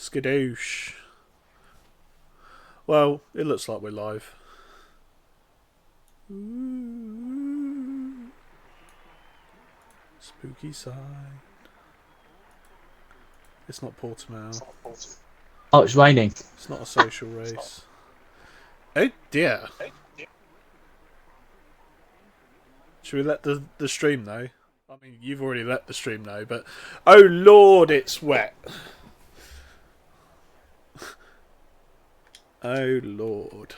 Skadoosh. Well, it looks like we're live. Ooh, spooky side. It's not Portimao. Oh, it's raining. It's not a social race. Oh dear. Should we let the stream know? I mean, you've already let the stream know, but oh lord, it's wet. Oh lord.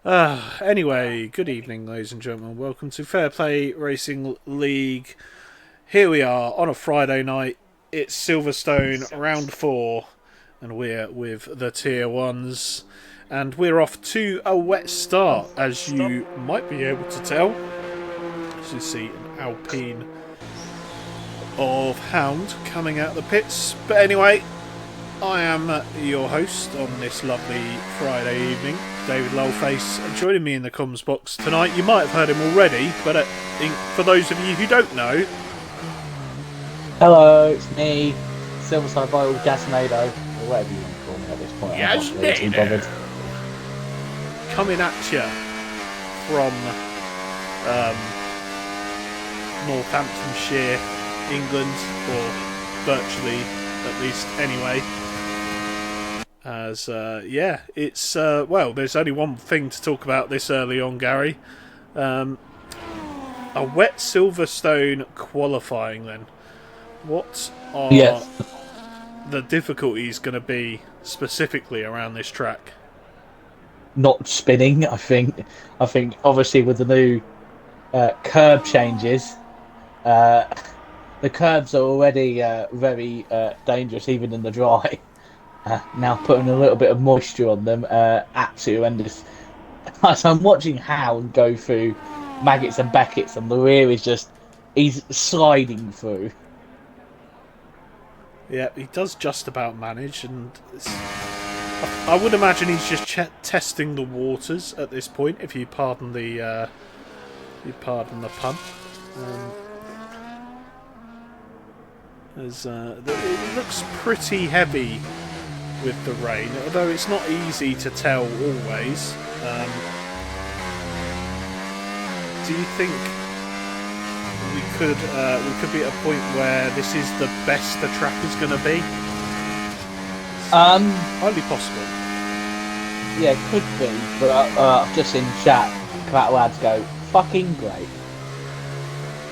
Anyway, good evening, ladies and gentlemen. Welcome to Fair Play Racing League. Here we are on a Friday night. It's Silverstone round 4, and we're with the tier 1s. And we're off to a wet start, as you might be able to tell. As you see an Alpine of Hound coming out the pits. But anyway, I am your host on this lovely Friday evening, David Lowface. Joining me in the comms box tonight, you might have heard him already, but for those of you who don't know... Hello, it's me, Silverside Vital Gasnado, or whatever you want to call me at this point. Gasnado! Coming at you from Northamptonshire, England, or virtually, at least anyway. As, it's, well, there's only one thing to talk about this early on, Gary. A wet Silverstone qualifying then. What are the difficulties going to be specifically around this track? Not spinning, I think. Obviously with the new curb changes, the curbs are already very dangerous, even in the dry. Now putting a little bit of moisture on them, absolutely horrendous. As I'm watching Hound go through Maggots and Beckett's, and the rear is he's sliding through. Yeah, he does just about manage, and I would imagine he's just testing the waters at this point, if you pardon the pun. It looks pretty heavy with the rain, although it's not easy to tell always. Do you think we could be at a point where this is the best the track is going to be? Highly possible. Yeah, could be, but I've just in chat, lads go, fucking great.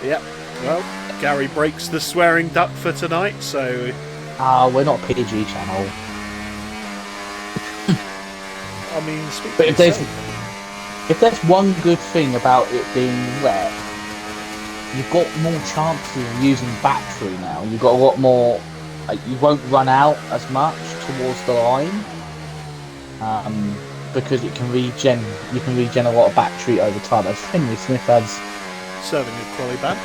Yep. Well, Gary breaks the swearing duck for tonight, so... we're not PG channel. I mean, but if there's one good thing about it being wet, you've got more chances of using battery now. You've got a lot more. You won't run out as much towards the line, because it can regen. You can regen a lot of battery over time. As Henry Smith has serving a quali ban.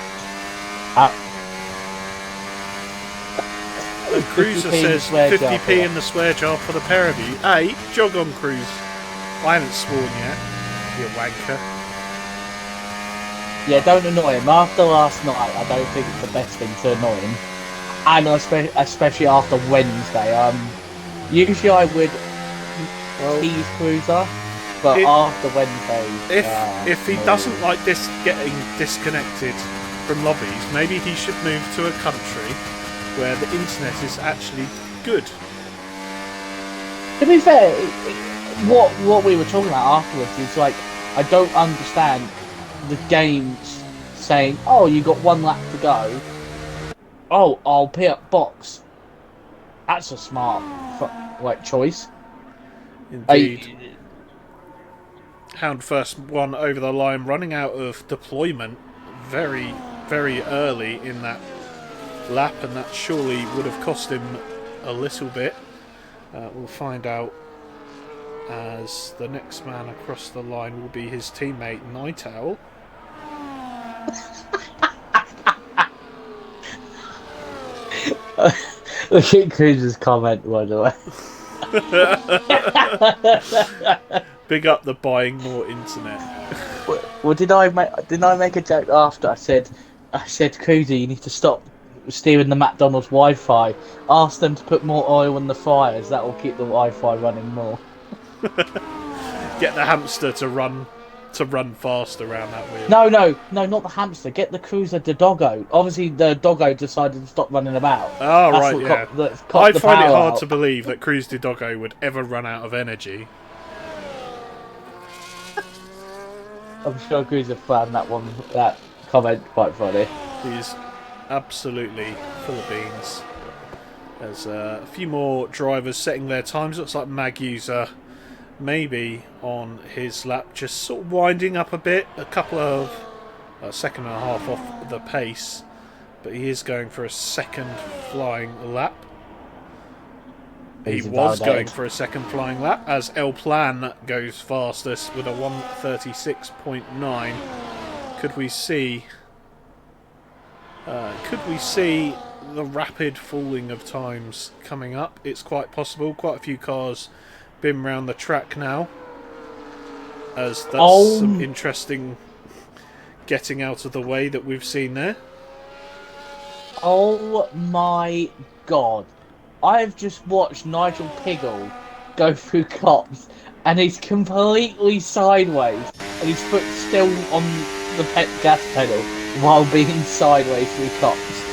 Cruiser says 50p in the swear jar for the pair of you. Hey, jog on, Cruz. I haven't sworn yet, you wanker. Yeah, don't annoy him. After last night, I don't think it's the best thing to annoy him. And especially after Wednesday. Usually I would tease Cruiser, but after Wednesday... If he doesn't like this getting disconnected from lobbies, maybe he should move to a country where the internet is actually good. To be fair, what we were talking about afterwards is like, I don't understand the games saying, oh, you got one lap to go. Oh, I'll pay up box. That's a smart choice. Indeed. Hound first one over the line, running out of deployment very, very early in that lap, and that surely would have cost him a little bit. We'll find out as the next man across the line will be his teammate Night Owl. Look at Cruz's comment, by the way. Big up the buying more internet. Well, did I make a joke after? I said, Cruzy, you need to stop steering the McDonald's Wi-Fi. Ask them to put more oil in the fires. That will keep the Wi-Fi running more. Get the hamster to run fast around that wheel. No, not the hamster. Get the cruiser, the doggo. Obviously, the doggo decided to stop running about. Oh, That's right, what yeah. copped I the find it power hard out. to believe that Cruz de Doggo would ever run out of energy. I'm sure Cruiser found that comment quite funny. He's absolutely full of beans. There's a few more drivers setting their times. Looks like Mag User maybe on his lap, just sort of winding up a bit. A couple of a second and a half off the pace, but he is going for a second flying lap. He was going for a second flying lap as El Plan goes fastest with a 1:36.9. Could we see the rapid falling of times coming up? It's quite possible. Quite a few cars been round the track now, as that's some interesting getting out of the way that we've seen there. Oh my god. I've just watched Nigel Piggle go through cops and he's completely sideways and his foot's still on the gas pedal while being sideways through cops.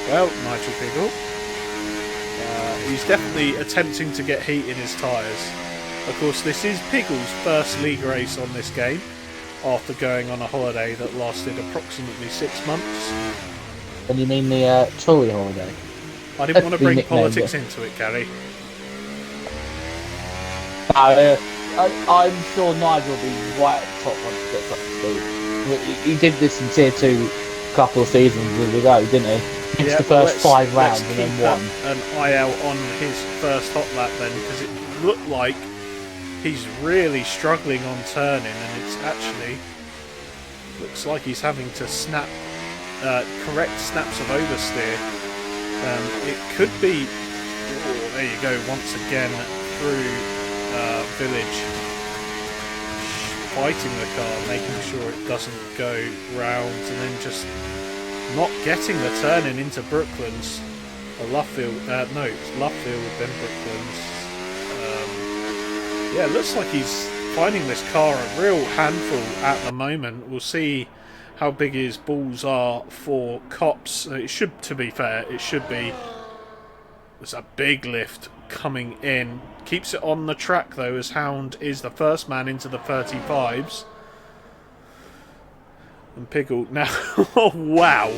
Well, Nigel Piggle. He's definitely attempting to get heat in his tyres. Of course, this is Piggle's first league race on this game after going on a holiday that lasted approximately 6 months. And you mean the Tory holiday? I didn't want to bring politics into it, Gary. I'm sure Nigel will be right at the top once he gets up to speed. He did this in Tier 2 a couple of seasons ago, didn't he? It's the first 5 rounds and then won. An eye out on his first hot lap then, because it looked like he's really struggling on turning, and it's actually looks like he's having to correct snaps of oversteer. It could be. Oh, there you go. Once again through Village, fighting the car, making sure it doesn't go round, and then just not getting the turn-in into Brooklands. Luffield, no, it's Luffield, then Brooklands. Yeah, it looks like he's finding this car a real handful at the moment. We'll see how big his balls are for cops. It should, to be fair, it should be. There's a big lift coming in. Keeps it on the track though, as Hound is the first man into the 35s. And Piggle now. Oh wow!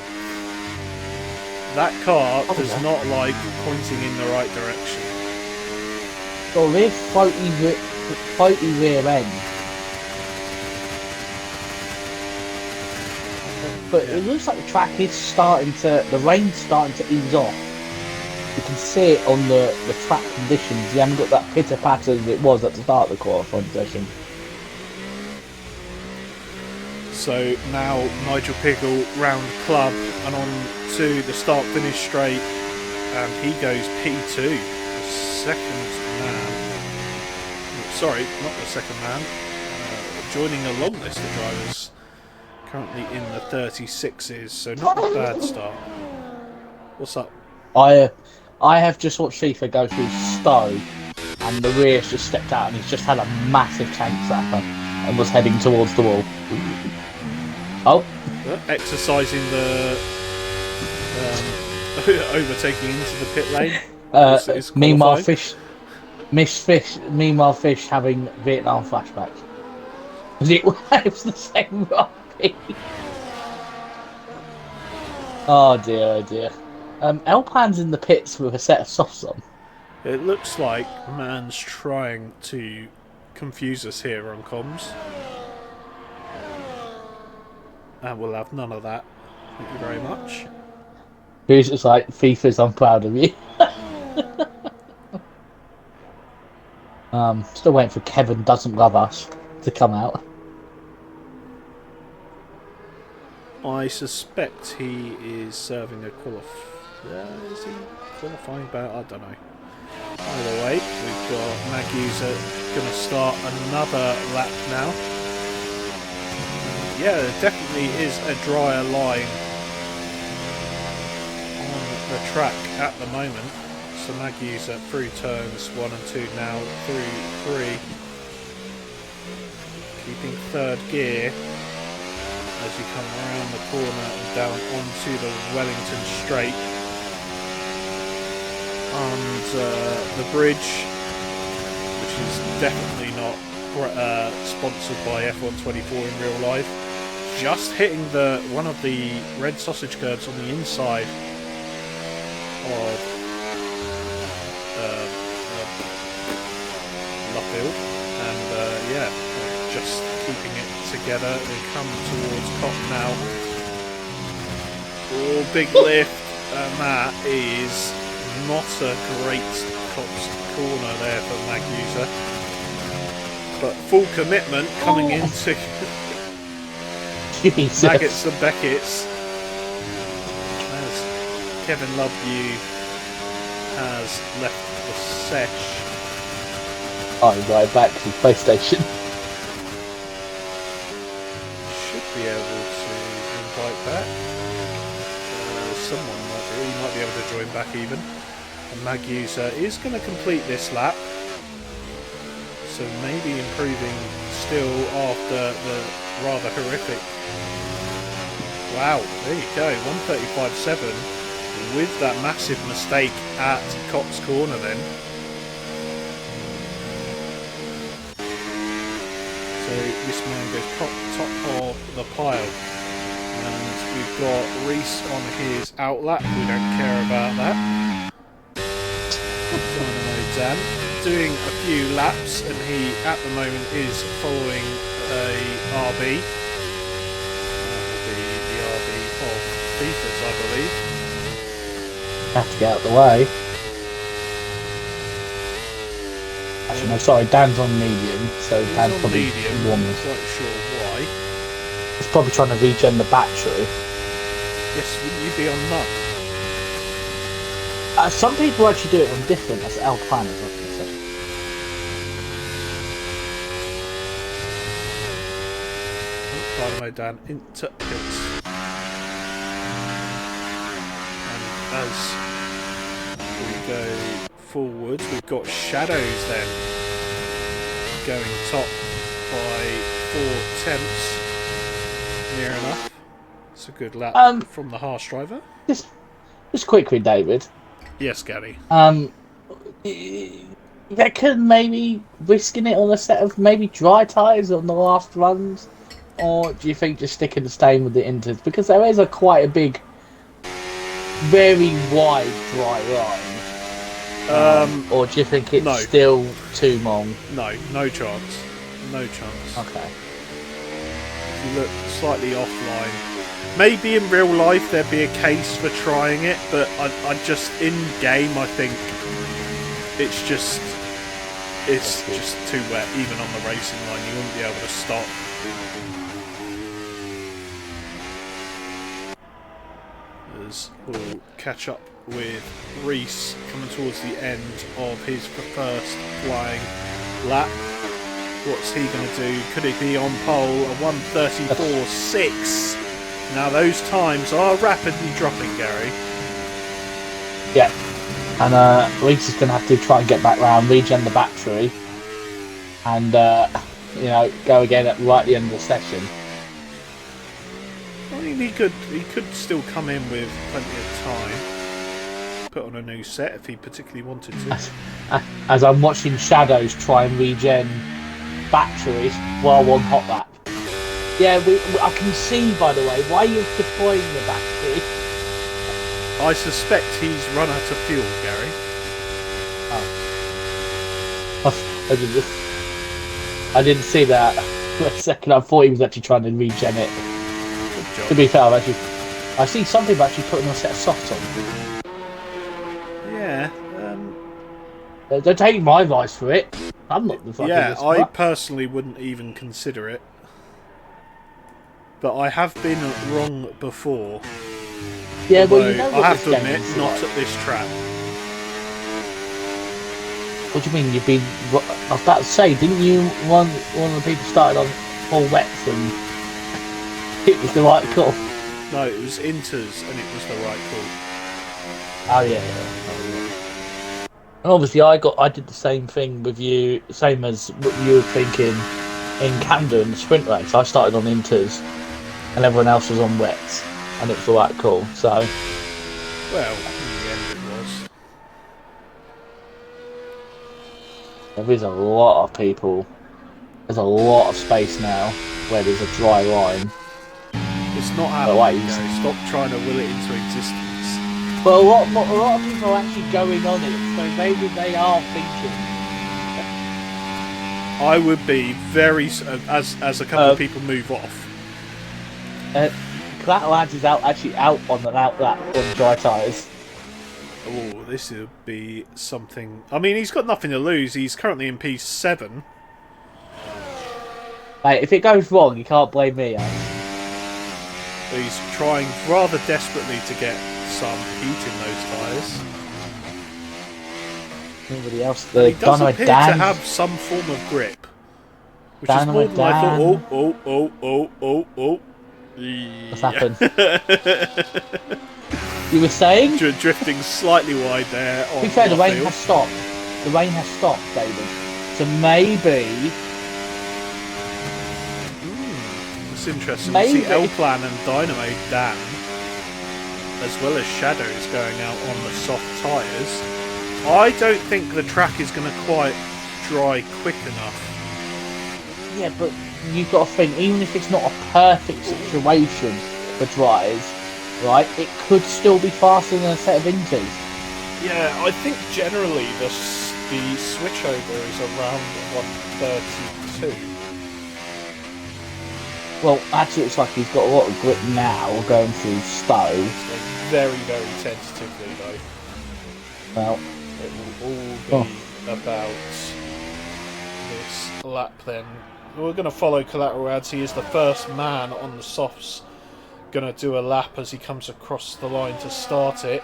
That car does not like pointing in the right direction. So this floaty rear end. But it looks like the track is the rain's starting to ease off. You can see it on the track conditions. You haven't got that pitter patter as it was at the start of the qualifying session. So now Nigel Piggle round club and on to the start finish straight, and he goes P2, the second man. Sorry, not the second man. Joining a long list of drivers. Currently in the 36s, so not a bad start. What's up? I have just watched FIFA go through Stowe, and the rear's just stepped out, and he's just had a massive tank zapper and was heading towards the wall. Oh, exercising the overtaking into the pit lane. Meanwhile, Fish having Vietnam flashbacks. It was the same rugby. Oh dear. L Plan's in the pits with a set of softs on. It looks like man's trying to confuse us here on comms. And we'll have none of that. Thank you very much. Who's just like, FIFA's, I'm proud of you. Still waiting for Kevin Doesn't Love Us to come out. I suspect he is serving a is he qualifying bout? I don't know. Either way, we've got Magusa going to start another lap now. Yeah, there definitely is a drier line the track at the moment. So Maggie's through turns 1 and 2 now, through 3. Keeping third gear as you come around the corner and down onto the Wellington Straight. And the bridge, which is definitely not sponsored by F124 in real life, just hitting one of the red sausage curbs on the inside of Luffield, and yeah, just keeping it together and come towards Cop now. Oh, big lift, and that is not a great Cop's corner there for Magusa, but full commitment coming into Maggots and Beckett's as Kevin Loveview has left the sesh. I'm right back to PlayStation. Should be able to invite back. Someone might be able to join back even. And Magusa is going to complete this lap. So maybe improving still after the rather horrific. Wow, there you go, 1:35.7 with that massive mistake at Cop's corner then. So this man goes top of the pile. And we've got Reese on his outlap, we don't care about that. Dynamo Dan doing a few laps, and he at the moment is following a RB. That will be the RB of Peters, I believe. Have to get out of the way. Actually, no, sorry, Dan's on medium, so He's Dan's on probably medium, one. I'm not quite sure why. He's probably trying to regen the battery. Yes, wouldn't you be on none? Some people actually do it on different, as El Plan is, I can say. Dynamo Dan into pits. And as we go forward, we've got Shadows then going top by 4 tenths. Near enough. It's a good lap from the harsh driver. Just quickly, David. Yes, Gary. You reckon maybe risking it on a set of maybe dry tyres on the last runs? Or do you think just sticking to staying with the inters? Because there is quite a big, very wide dry line. Or do you think it's still too long? No chance. No chance. Okay. If you look slightly offline, maybe in real life there'd be a case for trying it, but I just in game I think it's just too wet. Even on the racing line, you wouldn't be able to stop. As we'll catch up with Reese coming towards the end of his first flying lap. What's he going to do? Could he be on pole? A 1:34.6. Now those times are rapidly dropping, Gary. Yeah. And Reese is going to have to try and get back round, regen the battery, and go again at right at the end of the session. I mean, he could still come in with plenty of time. Put on a new set if he particularly wanted to. As I'm watching Shadows try and regen batteries while on hot lap. Yeah, I can see, by the way, why you're deploying the battery. I suspect he's run out of fuel, Gary. I didn't see that for a second. I thought he was actually trying to regen it. Good job. To be fair, I see some people actually putting a set of softs on. Yeah. Don't take my advice for it. I'm not the fucking I personally wouldn't even consider it. But I have been wrong before. Yeah, well, you know what I have this to admit, game is not like. at this track. What do you mean you've been? I was about to say, didn't you? One of the people started on full wets and it was the right call. No, it was Inters and it was the right call. Oh yeah. And obviously, I did the same thing with you, same as what you were thinking in Canada in the sprint race. I started on inters, and everyone else was on wets, and it was all right, cool. So, Well, in the end, it was. there is a lot of people. There's a lot of space now where there's a dry line. It's not happening, though. Stop trying to will it into existence. But a lot of people are actually going on it, so maybe they are thinking. I would be very as a couple of people move off. Collateral Ads is out on the out lap on dry tyres. Oh, this would be something. I mean, he's got nothing to lose. He's currently in P7. Mate, if it goes wrong, you can't blame me. But he's trying rather desperately to get some heat in those tyres. Nobody else. He does appear to have some form of grip, which is more than I thought. Oh. What's happened? You were saying? Drifting slightly wide there. To be fair, the rain has stopped. The rain has stopped, David. So maybe. It's interesting. You see L-Plan and Dynamo Dan, as well as Shadows going out on the soft tyres. I don't think the track is going to quite dry quick enough. Yeah, but you've got to think, even if it's not a perfect situation for dries, right, it could still be faster than a set of inters. Yeah, I think generally the switchover is around 132. Well, actually, it's like he's got a lot of grip now going through Stowe. Very, very tentatively, though. Well, it will all be about this lap then. We're going to follow Collateral Ads. He is the first man on the softs. Going to do a lap as he comes across the line to start it.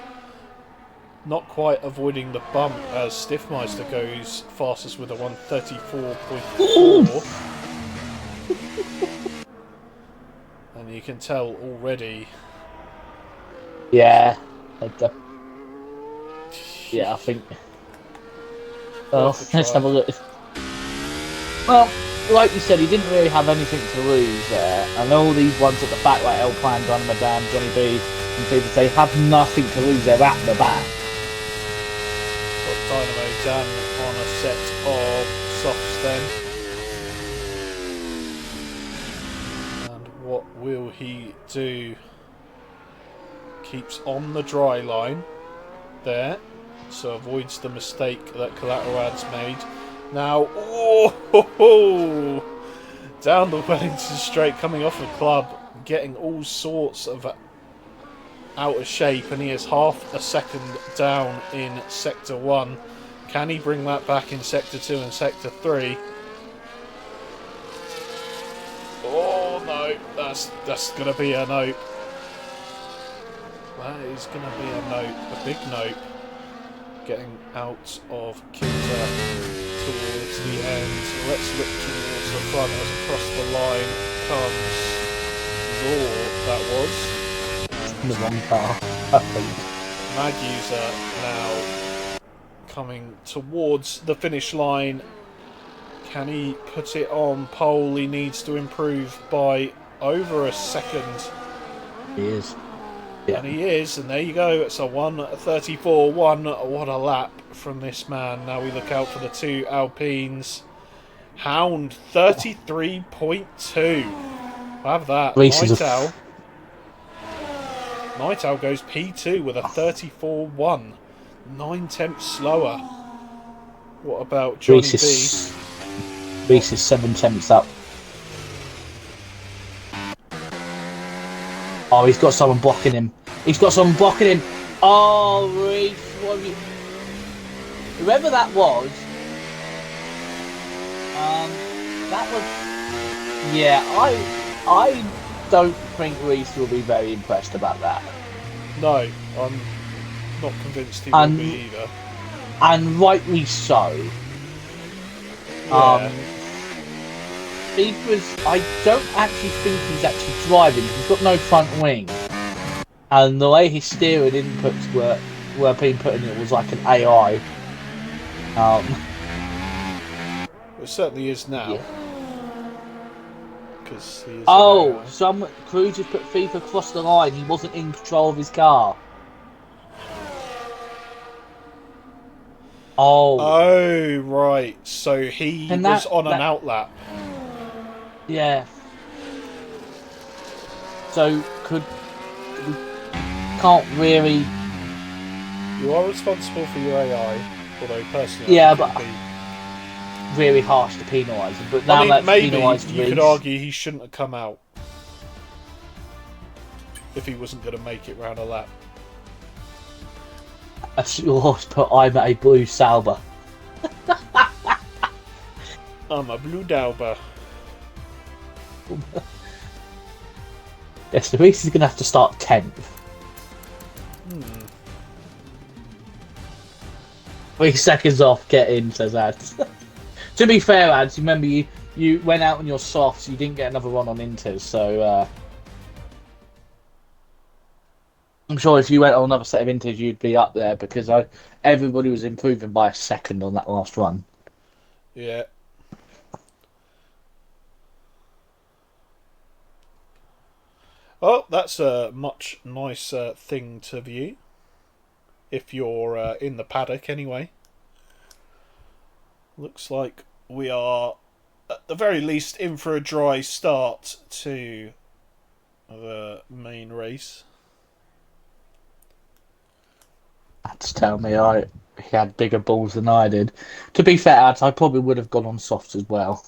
Not quite avoiding the bump as Stiffmeister goes fastest with a 134.4. And you can tell already. Yeah. Yeah, I think. Well, let's have a look. Well, like you said, he didn't really have anything to lose there. And all these ones at the back, like El Plan, Don Madame, Johnny B, and people say have nothing to lose. They're at the back. Got Dynamo Dan on a set of softs then. And what will he do? Keeps on the dry line there, so avoids the mistake that Collateral Ads made. Now, down the Wellington Straight, coming off a club, getting all sorts of out of shape, and he is half a second down in Sector 1. Can he bring that back in Sector 2 and Sector 3? Oh no, that's going to be a nope. That is going to be a nope, a big nope. Getting out of kilter towards the end. Let's look towards the front as across the line comes Law, that was. The wrong car, I think. Mag User now coming towards the finish line. Can he put it on pole? He needs to improve by over a second. He is. Yeah. And he is, and there you go. It's a 1:34.1. What a lap from this man. Now we look out for the two Alpines. Hound 33.2. Have that. Night Owl goes P2 with a 34.1. 9/10 slower. What about Johnny B? Reese is 7/10 up. Oh, he's got someone blocking him. Oh, Reese, what have you... Whoever that was... that was... Yeah, I don't think Reese will be very impressed about that. No, I'm not convinced he will be either. And rightly so. Yeah. Because I don't actually think he's actually driving because he's got no front wing. And the way his steering inputs work, were being put in it was like an AI. It certainly is now. Yeah. Because he is an Oh, AI. some Cruz just put FIFA across the line. He wasn't in control of his car. Oh, Oh, right. So he can was that on an that outlap. yeah. So we can't really. You are responsible for your AI, although personally I Yeah, think it but would be... really harsh to penalise him. But I now mean, that's maybe penalised you could Reese. argue he shouldn't have come out if he wasn't going to make it round a lap. A horse put I'm a blue Sauber. I'm a blue Dauber. Yes, the Reese is going to have to start 10th. 3 seconds off, get in, says Ads. To be fair, Ads, remember you went out on your softs, you didn't get another run on Inters, so I'm sure if you went on another set of Inters, you'd be up there because everybody was improving by a second on that last run. Yeah. Oh, that's a much nicer thing to view. If you're in the paddock, anyway. Looks like we are, at the very least, in for a dry start to the main race. Ads tell me he had bigger balls than I did. To be fair, Ads, I probably would have gone on softs as well.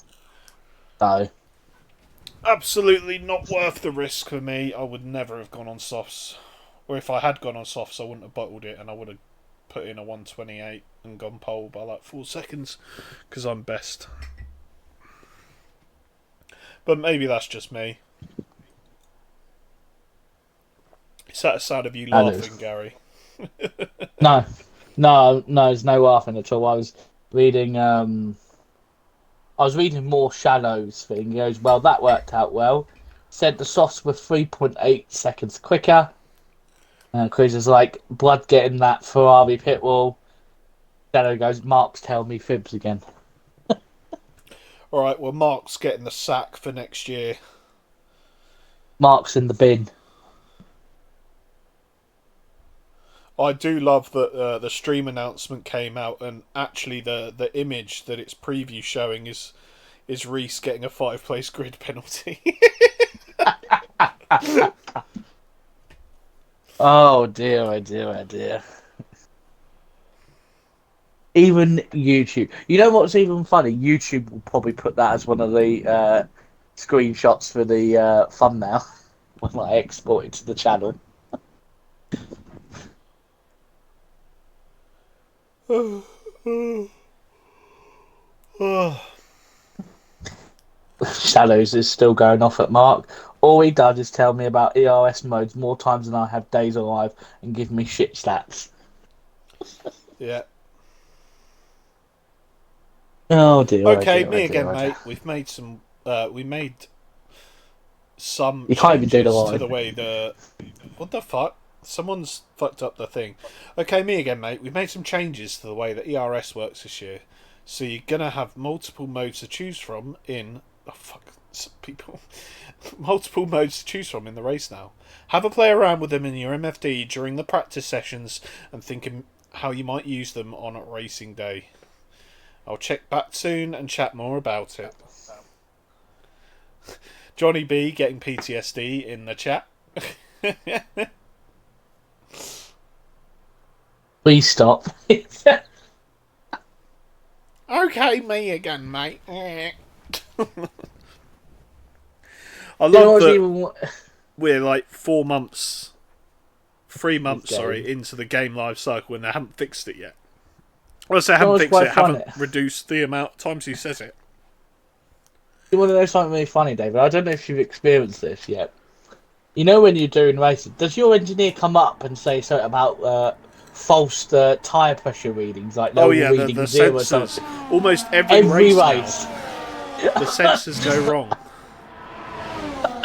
So. Absolutely not worth the risk for me. I would never have gone on softs. Or if I had gone on softs, I wouldn't have bottled it and I would have put in a 128 and gone pole by like 4 seconds because I'm best. But maybe that's just me. Is that a sound of you laughing, Gary? No, no, there's no laughing at all. I was reading more Shadow's thing. He goes, well, that worked out well. Said the softs were 3.8 seconds quicker. And Cruz is like, blood getting that Ferrari pit wall. Shadow goes, Mark's telling me fibs again. Alright, well, Mark's getting the sack for next year. Mark's in the bin. I do love that the stream announcement came out, and actually the image that it's preview showing is Reese getting a 5-place grid penalty. Oh dear, oh dear, oh dear. Even YouTube. You know what's even funny? YouTube will probably put that as one of the screenshots for the thumbnail when I export it to the channel. Shadows is still going off at Mark. All he does is tell me about ERS modes more times than I have days alive and give me shit stats. Yeah. Oh dear. Okay, Oh dear, me oh dear, again, oh dear. mate. We've made some. We made some You can't even do the changes to line. the way the. What the fuck? Someone's fucked up the thing. Okay, me again, mate. We've made some changes to the way that ERS works this year. So you're gonna have multiple modes to choose from in. Oh fuck, some people. Multiple modes to choose from in the race now. Have a play around with them in your MFD during the practice sessions and think how you might use them on racing day. I'll check back soon and chat more about it. Johnny B getting PTSD in the chat. Please stop. Okay, me again, mate. I love that Even... we're like 3 months, game. into the game life cycle and they haven't fixed it yet. Well, I say haven't It's fixed quite it, funny. haven't reduced the amount of times he says it. You want to know something really funny, David? I don't know if you've experienced this yet. You know when you're doing racing, does your engineer come up and say something about false tyre pressure readings? Like Oh they'll yeah, the reading 0 or sensors. something. Almost every Every race race. now, the sensors go wrong.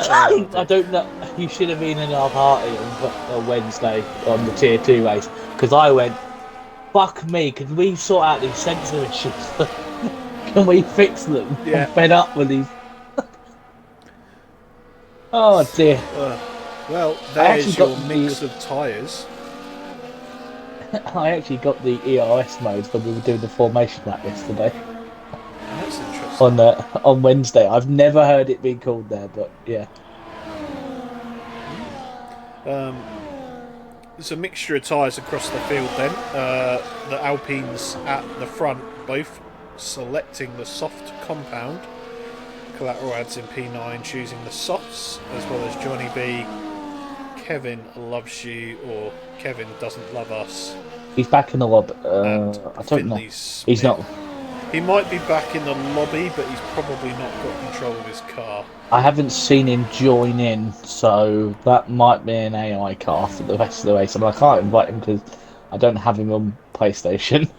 I don't know. You should have been in our party on Wednesday on the Tier 2 race. because I went, fuck me, can we sort out these sensor issues? Can we fix them? Yeah. I'm fed up with these. Oh dear. Well, I actually there's got your mix of tyres. I actually got the ERS modes when we were doing the formation lap yesterday That's interesting. on Wednesday. I've never heard it being called there, but yeah. There's a mixture of tyres across the field then. The Alpines at the front, both selecting the soft compound. Collateral adds in P9 choosing the softs, as well as Johnny B. Kevin loves you, or Kevin doesn't love us. He's back in the lobby. And I don't know. Finley Smith. He's not. He might be back in the lobby, but he's probably not got control of his car. I haven't seen him join in, so that might be an AI car for the rest of the race. And I can't invite him because I don't have him on PlayStation.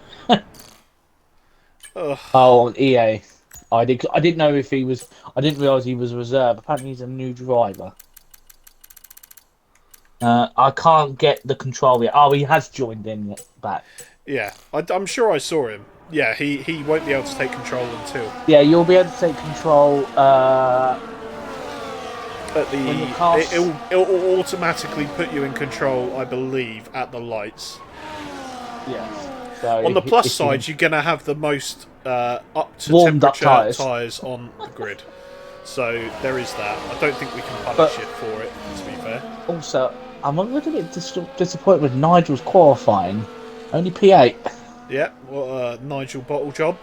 Oh, on EA. I didn't know if he was. I didn't realise he was a reserve. Apparently, he's a new driver. I can't get the control yet. Oh, he has joined in back. Yeah, I'm sure I saw him. Yeah, he won't be able to take control until Yeah, you'll be able to take control. At when your the car's... it'll automatically put you in control, I believe, at the lights. Yes. So on the plus side, you're going to have the most up to warmed up temperature tyres on the grid. So there is that. I don't think we can punish it for it, to be fair. Also, I'm a little bit disappointed with Nigel's qualifying. Only P8. Yeah, well, Nigel bottle job.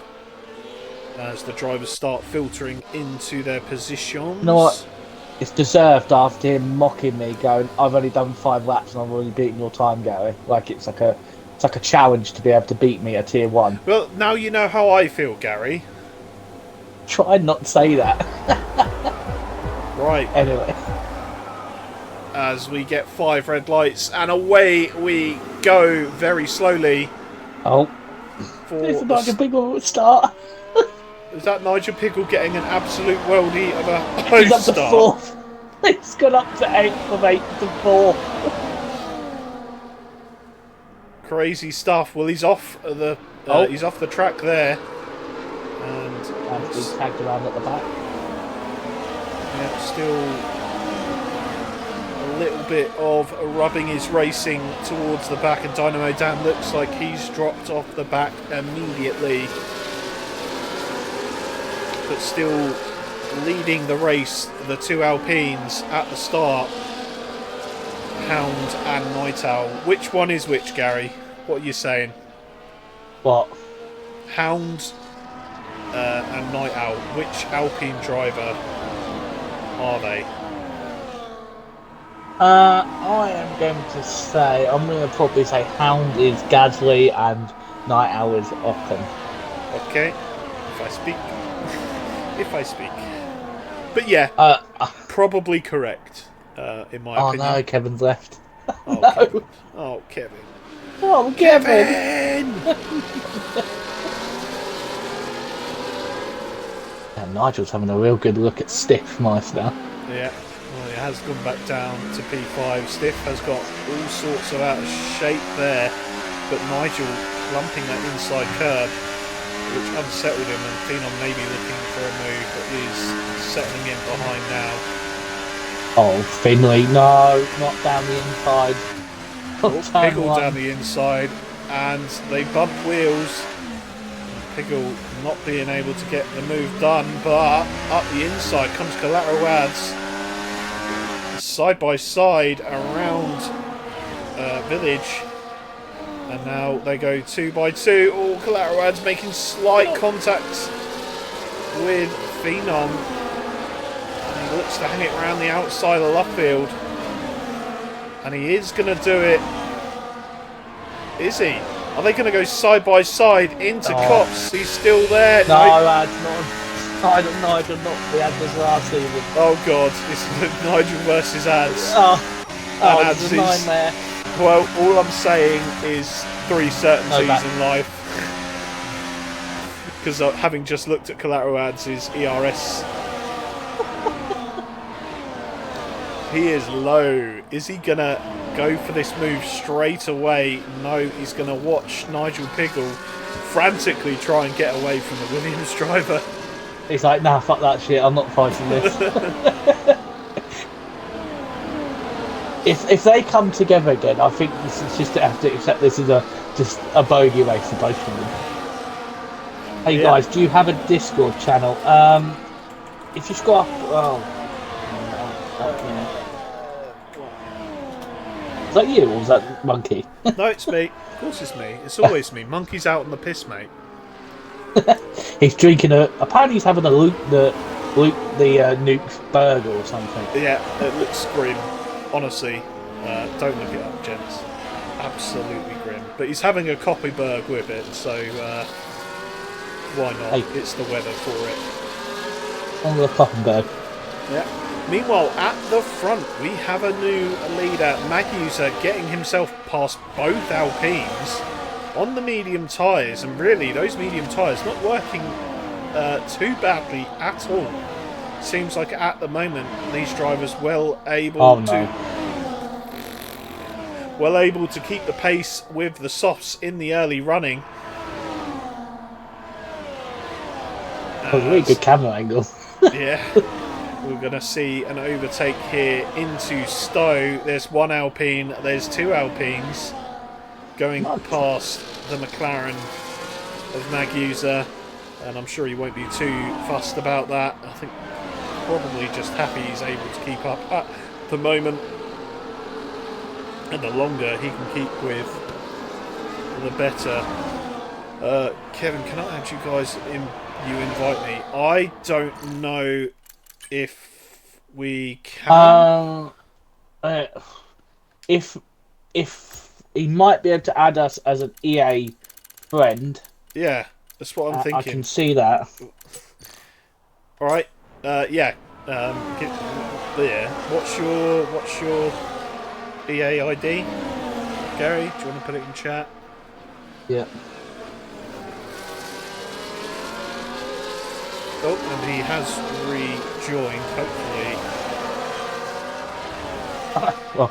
As the drivers start filtering into their positions. You know what? It's deserved after him mocking me, going, "I've only done 5 laps and I've already beaten your time, Gary." Like it's like a challenge to be able to beat me at tier 1. Well, now you know how I feel, Gary. Try not to say that. Right. Anyway. As we get 5 red lights and away we go very slowly. Oh. It's a Nigel Pickle start. Is that Nigel Pickle getting an absolute worldie of a He's up to start? 4th. It's gone up to 8th from 8th to 4th. Crazy stuff. Well, he's off the he's off the track there, and he's tagged around at the back. Yeah, still a little bit of rubbing his racing towards the back, and Dynamo Dan looks like he's dropped off the back immediately, but still leading the race. The 2 Alpines at the start. Hound and Night Owl. Which one is which, Gary? What are you saying? What? Hound and Night Owl. Which Alpine driver are they? I am going to say, I'm going to probably say Hound is Gasly and Night Owl is Ocon. Okay. If I speak. If I speak. But yeah, probably correct. In my opinion. Oh no, Kevin's left. Oh, no. Kevin. Oh, Kevin. Oh, Kevin! And Nigel's having a real good look at Stiff Meister. Yeah, well, he has gone back down to P5. Stiff has got all sorts of out of shape there, but Nigel lumping that inside curb, which unsettled him, and Phenom maybe looking for a move, but he's settling in behind now. Oh, Finley, no, not down the inside. Pickle down the inside, and they bump wheels. Pickle not being able to get the move done, but up the inside comes Collateral Ads. Side by side around Village, and now they go 2 by 2. Oh, Collateral Ads making slight contact with Phenom. And he looks to hang it around the outside of Luffield. And he is going to do it. Is he? Are they going to go side by side into Cops? He's still there. No, Ads not. Nigel not the Ads was last season. Oh God, it's Nigel versus Ads. And Ads is a nightmare. Well, all I'm saying is 3 certainties in life. Because having just looked at Collateral Ads' ERS, he is low. Is he gonna go for this move straight away? No, he's going to watch Nigel Piggle frantically try and get away from the Williams driver. He's like, nah, fuck that shit. I'm not fighting this. If they come together again, I think this is just to have to accept this is just a bogey race for both of them. Hey guys, do you have a Discord channel? If you scroll up, is that you or was that Monkey? No, it's me. Of course, it's me. It's always me. Monkey's out on the piss, mate. He's drinking apparently he's having the Nuke burger or something. Yeah, it looks grim. Honestly, don't look it up, gents. Absolutely grim. But he's having a Copyberg with it, so why not? Hey. It's the weather for it. On the Coppenberg. Yeah. Meanwhile, at the front, we have a new leader, Magnuser, getting himself past both Alpines on the medium tyres, and really, those medium tyres not working too badly at all. Seems like at the moment these drivers well able to keep the pace with the softs in the early running. That was a really good camera angle. Yeah, we're going to see an overtake here into Stowe. There's one Alpine, there's two Alpines going past the McLaren of Magnuser, and I'm sure he won't be too fussed about that. I think probably just happy he's able to keep up at the moment, and the longer he can keep with, the better. Kevin, can I add you guys in? You invite me. I don't know if we can. If he might be able to add us as an EA friend. Yeah, that's what I'm thinking. I can see that. All right. Yeah. What's your EA ID? Gary, do you want to put it in chat? Yeah. Oh, and he has rejoined, hopefully. Well,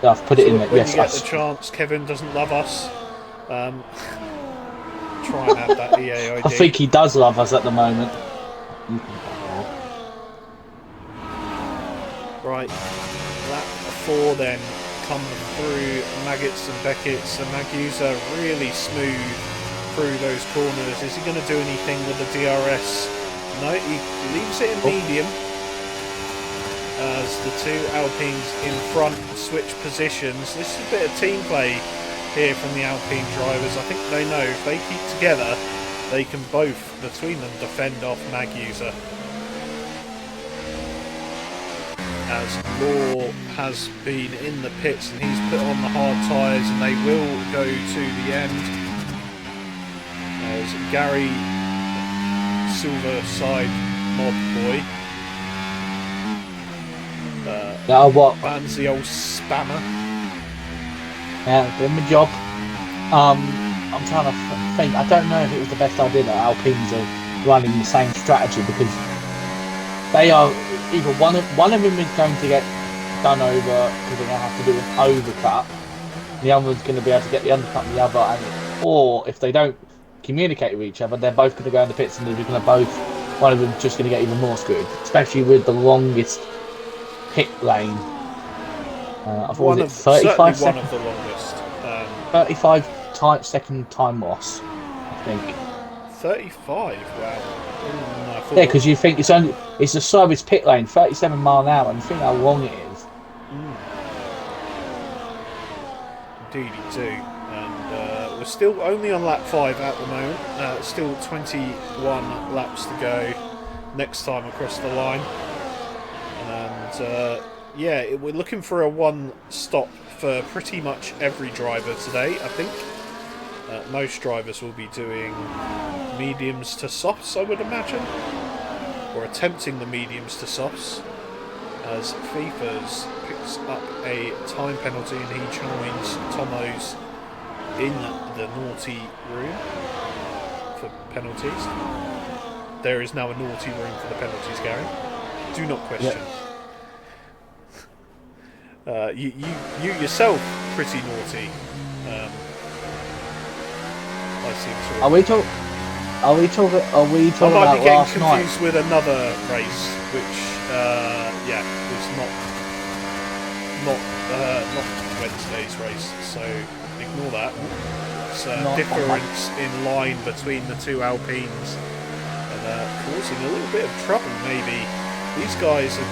I've put it in there. When yes, you get the chance, Kevin doesn't love us. Try and add that EA ID. I think he does love us at the moment. Right, lap 4 then come through Maggots and Beckett's, and Magnuser really smooth through those corners. Is he going to do anything with the DRS? No, he leaves it in medium as the two Alpines in front switch positions. This is a bit of team play here from the Alpine drivers. I think they know if they keep together, they can both, between them, defend off Magnuser. As Law has been in the pits and he's put on the hard tyres, and they will go to the end. As Gary, silver side mod boy, bans the old spammer. Yeah, doing my job. I'm trying to think. I don't know if it was the best idea that Alpines are running the same strategy, because they are either one of them is going to get done over because they're going to have to do an overcut. The other one's going to be able to get the undercut in the other, or if they don't communicate with each other, they're both going to go in the pits and they're going to one of them's just going to get even more screwed, especially with the longest pit lane. I thought it 35 seconds? One of the longest. 35-second time loss, I think. 35? Wow. Yeah, because you think it's the slowest pit lane, 37 mile an hour, and you think how long it is. Indeed, you do. And we're still only on lap 5 at the moment. Still 21 laps to go next time across the line. And yeah, we're looking for a one stop for pretty much every driver today, I think. Most drivers will be doing mediums to softs, I would imagine, or attempting the mediums to softs, as Fifers picks up a time penalty and he joins Tomo's in the naughty room for penalties. There is now a naughty room for the penalties, Gary. Do not question. You yourself pretty naughty. I seem to. Are we talking? Are we I talking might be about getting last night? confused with another race, which yeah, was not Wednesday's race. So ignore that. It's a Not on my. difference in line between the two Alpines, and causing a little bit of trouble. Maybe these guys are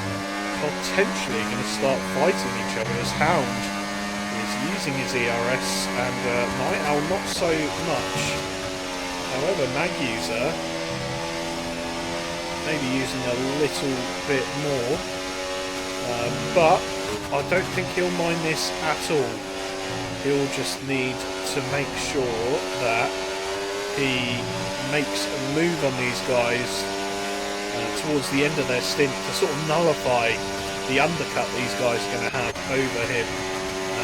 potentially going to start fighting each other as Hound is using his ERS and Night Owl not so much. However, Mag User maybe using a little bit more, but I don't think he'll mind this at all. He'll just need to make sure that he makes a move on these guys towards the end of their stint to sort of nullify the undercut these guys are going to have over him,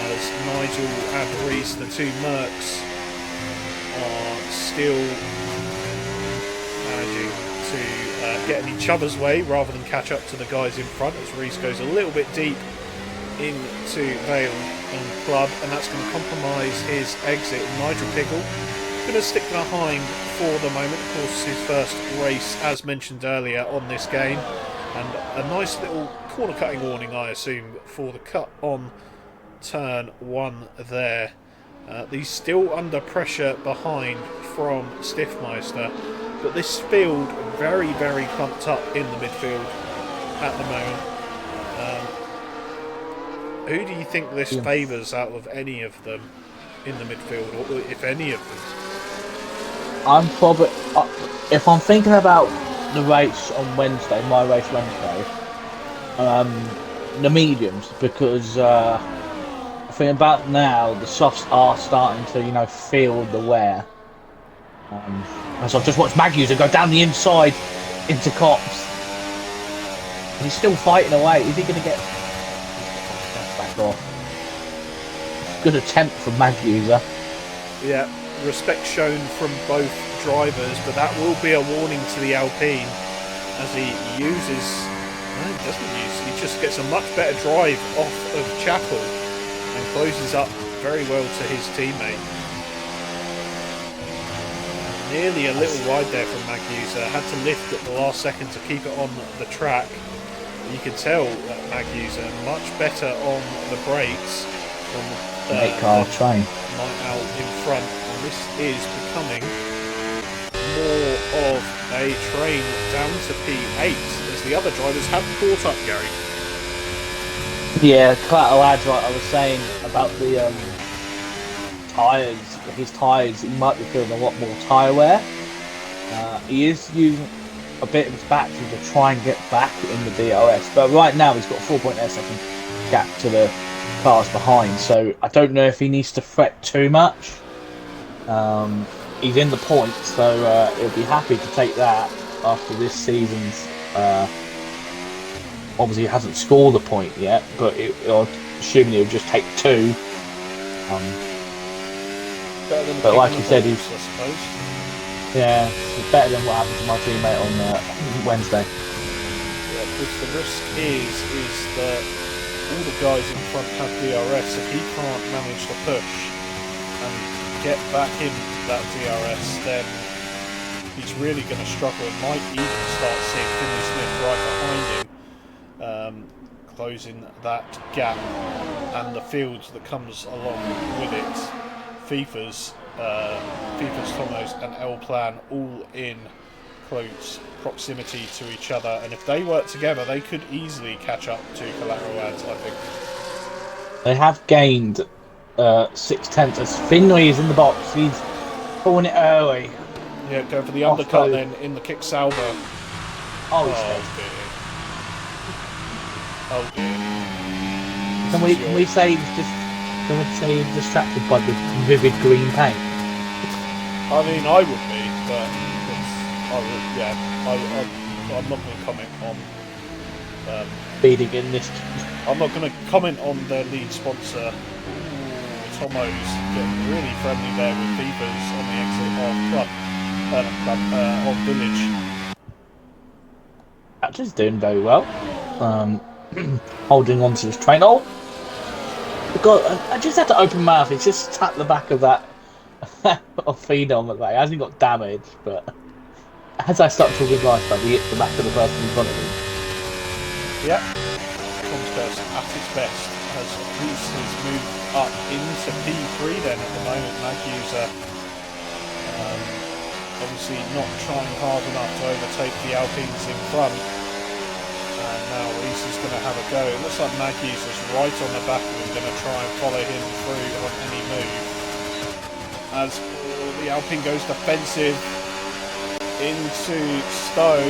as Nigel and Reese, the two Mercs, are still managing to get in each other's way rather than catch up to the guys in front, as Reese goes a little bit deep into Vale and Club, and that's going to compromise his exit. Nigel Piggle going to stick behind for the moment. Of course, his first race, as mentioned earlier, on this game, and a nice little corner cutting warning, I assume, for the cut on turn one there. He's still under pressure behind from Stiffmeister, but this field very, very clumped up in the midfield at the moment. Who do you think this favours out of any of them in the midfield, or if any of them? I'm probably, if I'm thinking about the race on Wednesday, my race Wednesday, the mediums, because I think about now the softs are starting to, feel the wear. As I've just watched Maguser go down the inside into Cops. He's still fighting away. Is he going to get back off? Good attempt from Maguser. Yeah, respect shown from both drivers, but that will be a warning to the Alpine as he uses. No, he doesn't use. He just gets a much better drive off of Chapel and closes up very well to his teammate. Nearly a little wide there from Maguser. Had to lift at the last second to keep it on the track. You can tell that Maguser much better on the brakes than 8-car train. Night Owl in front, and this is becoming more of a train down to P8 as the other drivers have caught up, Gary. Yeah, quite a lad, right? I was saying about the tyres. His tyres, he might be feeling a lot more tyre wear. He is using a bit of his battery to try and get back in the DRS, but right now he's got a 4.8 second gap to the cars behind, so I don't know if he needs to fret too much. He's in the points, so he'll be happy to take that after this season's. Obviously, he hasn't scored a point yet, but assuming he'll just take 2. But like you said, he's, I suppose. yeah, it's better than what happened to my teammate on Wednesday. Yeah, because the risk is that all the guys in front have DRS. If he can't manage to push and get back in that DRS, then he's really going to struggle and might even start seeing Finley Smith right behind him, closing that gap, and the field that comes along with it. FIFA's Tomos and L Plan all in close proximity to each other, and if they work together they could easily catch up to Collateral Ads, I think. They have gained 6/10 as Finley is in the box. He's pulling it early. Yeah, go for the undercut then in the kick salvo. Oh, dear. Can we say he's just? Can we say he's distracted by the vivid green paint? I mean, I would be, but I'm not going to comment on feeding in this. I'm not going to comment on their lead sponsor. Tomo's getting really friendly there with Beavers on the exit of Village. Actually, doing very well. Holding on to his train. Oh, God, I just had to open my mouth. It's just tapped the back of that of Phenom at the back. It hasn't got damaged, but as I start talking live stuff, he hits the back of the person in front of him. Yep. Comscurst at its best as Reese has moved up into P3 then at the moment. Magusa obviously not trying hard enough to overtake the Alpines in front. And now Reese is going to have a go. It looks like Magusa's right on the back of him, going to try and follow him through on any move. As the Alpine goes defensive into Stowe,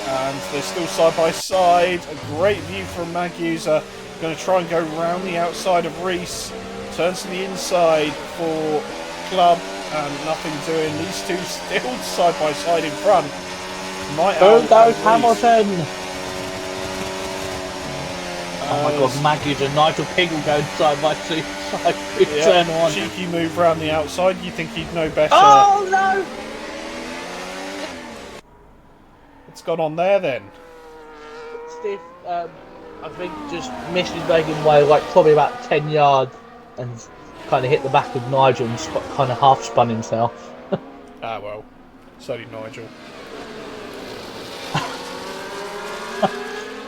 and they're still side by side. A great view from Magusa. Going to try and go round the outside of Reese. Turns to the inside for Club, and nothing doing. These two still side by side in front. Boom goes Hamilton. Oh my God, Magusa and Nigel Piggle going side by side. Turn on. Cheeky move round the outside. You think he'd know better? Oh no! What's gone on there then? Steve, I think just missed his making way like probably about 10 yards and kind of hit the back of Nigel and kind of half spun himself. Ah well, it's only Nigel.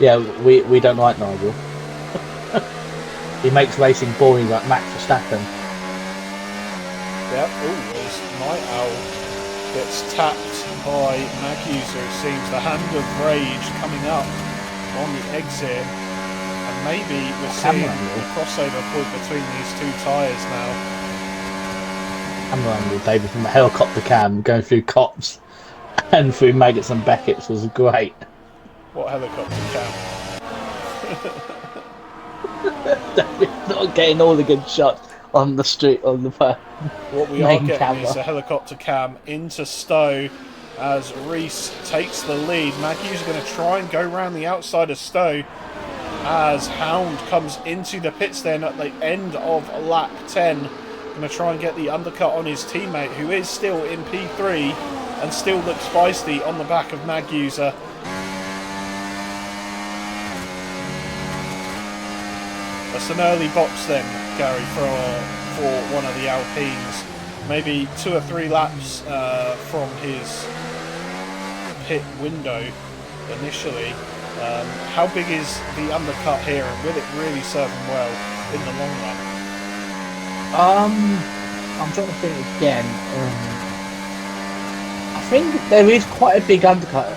Yeah, we don't like Nigel. He makes racing boring like Max Verstappen. Yeah, oh, there's Night Owl gets tapped by Magusa. It seems the hand of rage coming up on the exit. And maybe we're seeing the crossover point between these two tyres now. Camera angle, David, from the helicopter cam going through cops and through Maggots and Beckett's was great. What helicopter cam? Not getting all the good shots on the street on the what we are getting is a helicopter cam into Stowe as Reese takes the lead. Maggie's going to try and go round the outside of Stowe as Hound comes into the pits then at the end of lap 10. Going to try and get the undercut on his teammate, who is still in P3 and still looks feisty on the back of Magusa. That's an early box then, Gary, for one of the Alpines. Maybe 2 or 3 laps from his pit window initially. How big is the undercut here, and will it really serve him well in the long run? I'm trying to think again. I think there is quite a big undercut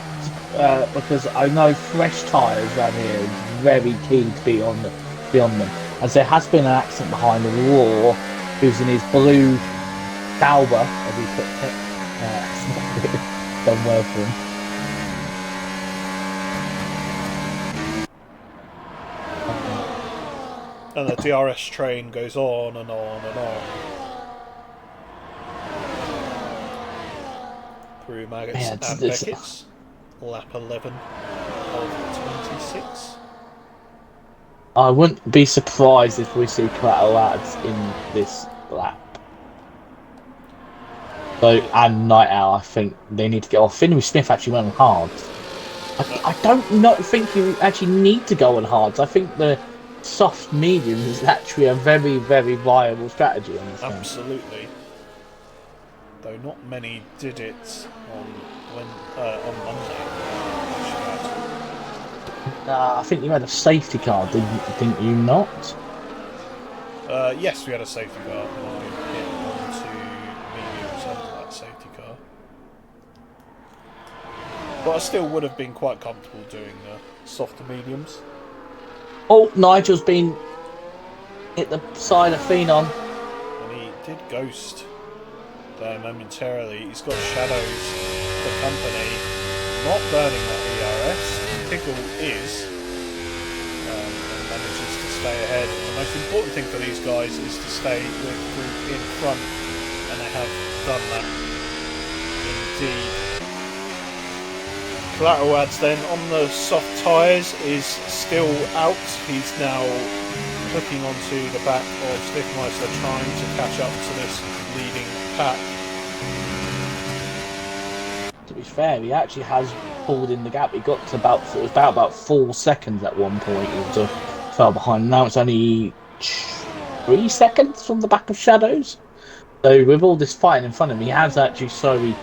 because I know fresh tyres around here is very keen to be on them, as there has been an accident behind Raw, who's in his blue Sauber, as he puts it. It's not really done well for him. And the DRS train goes on and on and on. Through Maggots and Beckett's. Lap 11 of 26. I wouldn't be surprised if we see Collateral ads in this lap. So, and Night Owl, I think they need to get off. Finley Smith actually went on hards. I don't think you actually need to go on hards. I think the soft medium is actually a very, very viable strategy on this Absolutely. Though not many did it on Monday. I think you had a safety car, didn't you not? Yes, we had a safety car, and I hit onto mediums under that safety car. But I still would have been quite comfortable doing the softer mediums. Oh, Nigel's been hit the side of Phenom. And he did ghost there momentarily. He's got shadows for company. Not burning that ERS. Pickle is. And manages to stay ahead. And the most important thing for these guys is to stay with group in front. And they have done that indeed. Collateral ads then on the soft tyres is still out. He's now clicking onto the back of Stiffmeister, trying to catch up to this leading pack. To be fair, he actually has pulled in the gap. He got to about 4 seconds at one point. He was fell behind. Now it's only 3 seconds from the back of Shadows. So with all this fighting in front of him, he has actually slowly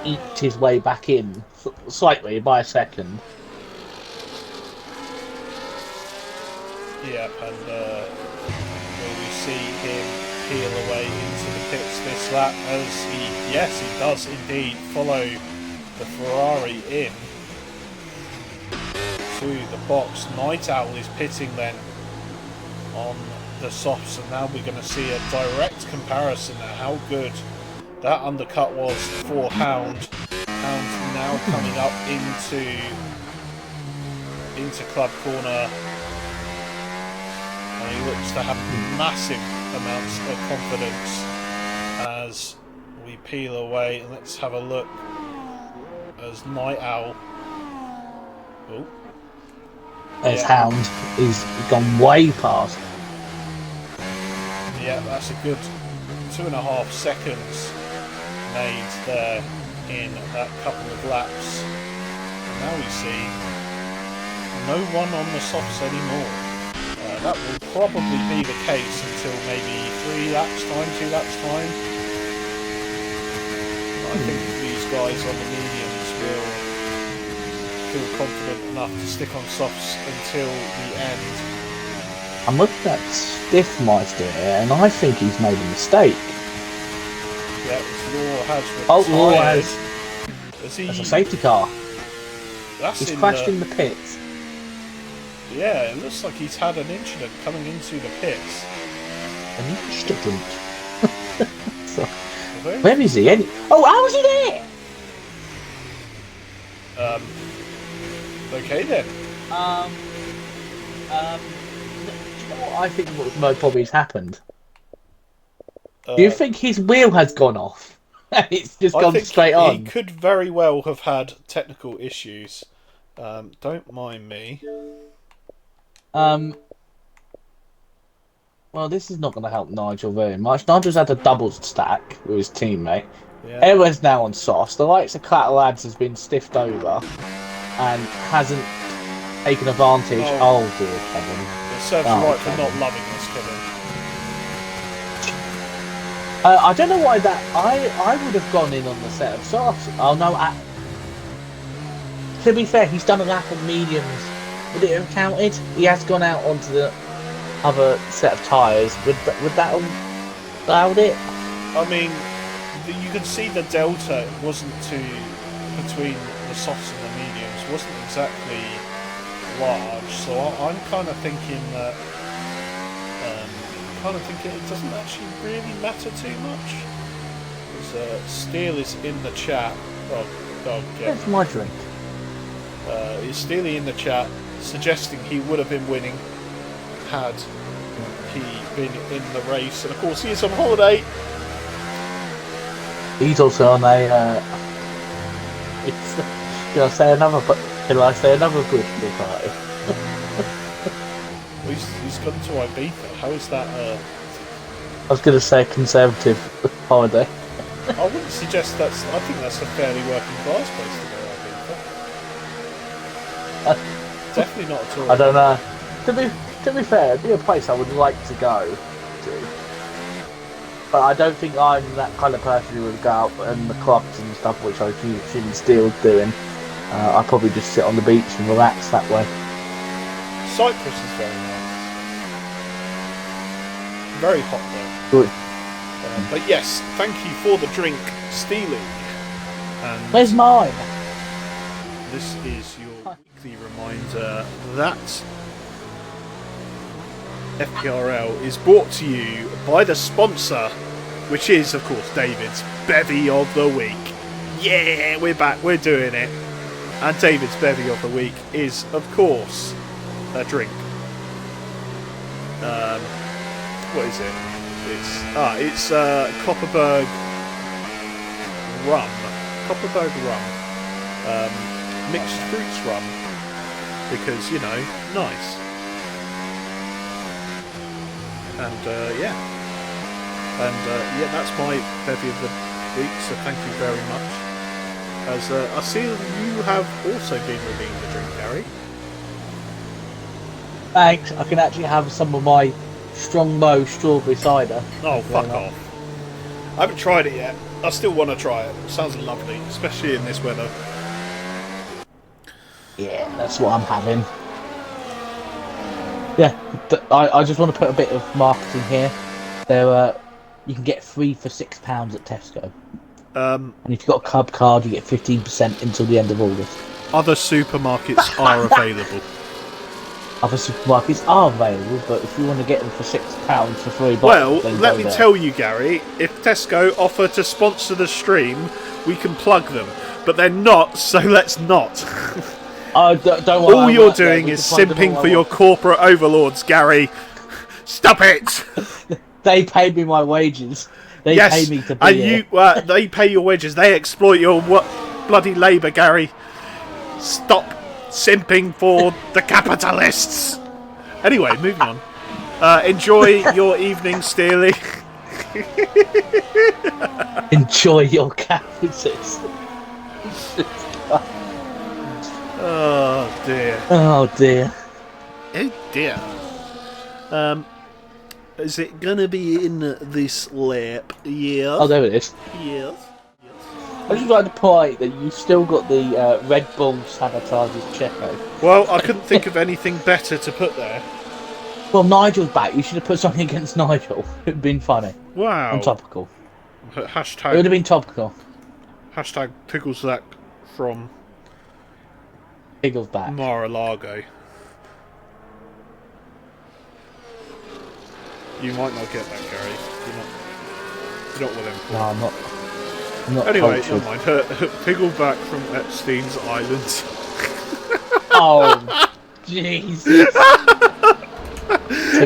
eked his way back in slightly by a second. Yep, and will we see him peel away into the pits this lap as he does indeed follow the Ferrari in to the box. Night Owl is pitting then on the softs, and now we're going to see a direct comparison of how good that undercut was for Hound. Hound now coming up into club corner, and he looks to have massive amounts of confidence as we peel away. And let's have a look as Night Owl. Oh. As Hound, he's gone way past. Yeah, that's a good 2.5 seconds made there in that couple of laps. And now we see no one on the softs anymore. That will probably be the case until maybe 3 laps time, 2 laps time. I think these guys on the mediums will feel confident enough to stick on softs until the end. I'm looking at Stiffmeister here, and I think he's made a mistake. Yeah, Law has retired. Oh, Law has. That's a safety car. He's crashed in the pits. Yeah, it looks like he's had an incident coming into the pits. An incident? So, where is he? Oh, how is he there? Okay then. Do you know what I think most probably has happened? Do you think his wheel has gone off? It's just gone straight on. He could very well have had technical issues. Don't mind me. Well, this is not going to help Nigel very much. Nigel's had a double stack with his teammate. Yeah. Everyone's now on softs. The likes of Catalads has been stiffed over and hasn't taken advantage. Oh dear, Kevin. It serves you right for not loving this, Kevin. I don't know why that. I would have gone in on the set of softs. Oh no. To be fair, he's done a lap of mediums. Would it have counted? He has gone out onto the other set of tyres. Would that have allowed it? I mean, you can see the delta wasn't between the softs and the mediums wasn't exactly large. So I'm kind of thinking that it doesn't actually really matter too much. Because Steele is in the chat. Oh, yeah. Where's my drink? Is Steely in the chat suggesting he would have been winning had he been in the race, and of course he is on holiday. He's also on a. Can I say another political party? He's gone to Ibiza. How is that? I was going to say Conservative holiday. I wouldn't suggest that's. I think that's a fairly working class place to go. Definitely not at all. I don't know. To be fair, it'd be a place I would like to go to. But I don't think I'm that kind of person who would go out in the clubs and stuff, which I shouldn't still doing. I'd probably just sit on the beach and relax that way. Cyprus is very nice. Very hot though. Good. But yes, thank you for the drink, Steely. And where's mine? This is your weekly reminder that FPRL is brought to you by the sponsor, which is, of course, David's Bevy of the Week. Yeah, we're back, we're doing it. And David's Bevy of the Week is, of course, a drink. What is it? It's Copperberg rum. Copperberg rum. Mixed fruits rum. Because, nice. And that's my bevy of the week, so thank you very much. As I see you have also been redeemed a drink, Gary. Thanks. I can actually have some of my Strong Mo strawberry cider. Oh, Thank you very fuck much. off. I haven't tried it yet. I still want to try it. It sounds lovely, especially in this weather. Yeah, that's what I'm having. Yeah, I just want to put a bit of marketing here. You can get 3 for £6 at Tesco. And if you've got a Cub card, you get 15% until the end of August. Other supermarkets are available. Other supermarkets are available, but if you want to get them for £6 for £3, Well, then let go me there. tell you, Gary, if Tesco offer to sponsor the stream, we can plug them. But they're not, so let's not. Don't worry. All you're doing is simping for your corporate overlords, Gary. Stop it! They pay me my wages. They pay me to be and here. they pay your wages. They exploit your bloody labour, Gary. Stop simping for the capitalists. Anyway, moving on. Enjoy your evening, Steely. Enjoy your capitalists. Oh dear. Oh dear. Oh dear. Is it gonna be in this lap? Yeah. Oh, there it is. Yes. I just like to point that you've still got the Red Bull sabotages Checo. Well, I couldn't think of anything better to put there. Well, Nigel's back. You should have put something against Nigel. It'd have been funny. Wow. And topical. It would Hashtag have been topical. Piggleszack from Piggle's back. Mar-a-Lago. You might not get that, Gary. You're not with him. No, I'm not. I'm not Anyway, cultured. never mind. Piggleback from Epstein's Island. Oh, Jesus.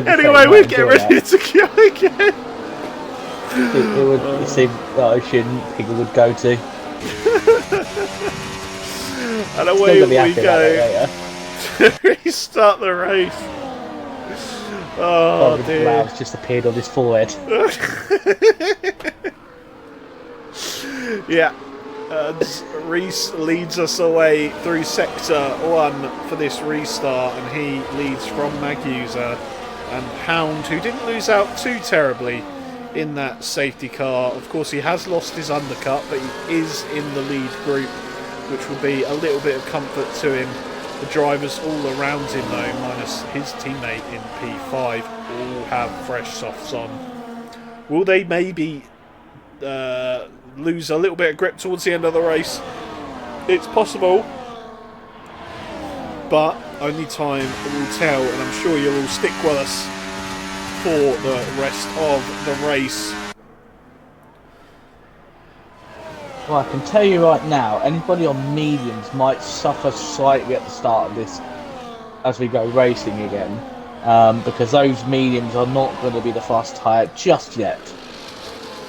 Anyway, we get ready to go again. It would seem that I shouldn't. Piggle would go to. And away Still gonna be we happy about go that to restart the race. Oh later. dear. Clouds just appeared on his forehead. Yeah. Reese leads us away through Sector 1 for this restart, and he leads from Magusa. And Hound, who didn't lose out too terribly in that safety car. Of course, he has lost his undercut, but he is in the lead group, which will be a little bit of comfort to him. The drivers all around him, though, minus his teammate in P5, all have fresh softs on. Will they maybe lose a little bit of grip towards the end of the race? It's possible, but only time will tell, and I'm sure you'll all stick with us for the rest of the race. Well, I can tell you right now, anybody on mediums might suffer slightly at the start of this as we go racing again, because those mediums are not going to be the fast tyre just yet.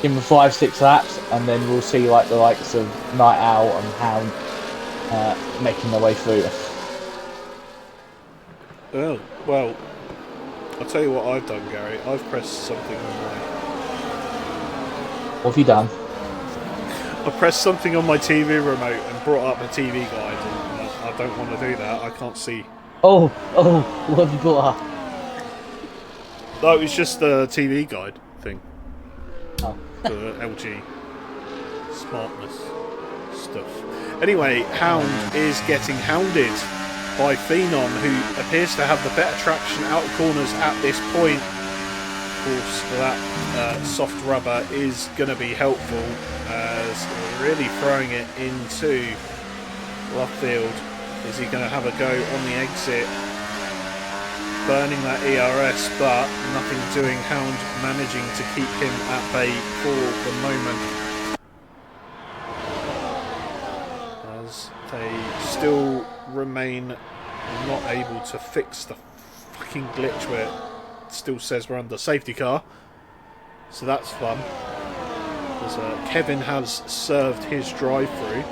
Give them 5-6 laps, and then we'll see like the likes of Night Owl and Hound making their way through. Oh, well, I'll tell you what I've done, Gary. I've pressed something on my... What have you done? I pressed something on my TV remote and brought up a TV guide, and I don't want to do that. I can't see. Oh, what have you brought up? No, it was just the TV guide thing. Oh. The LG smartness stuff. Anyway, Hound is getting hounded by Phenom, who appears to have the better traction out of corners at this point. Of course, that soft rubber is going to be helpful, as we're really throwing it into left field. Is he going to have a go on the exit? Burning that ERS, but nothing doing. Hound managing to keep him at bay for the moment, as they still remain not able to fix the fucking glitch where it still says we're under safety car. So that's fun, as Kevin has served his drive through,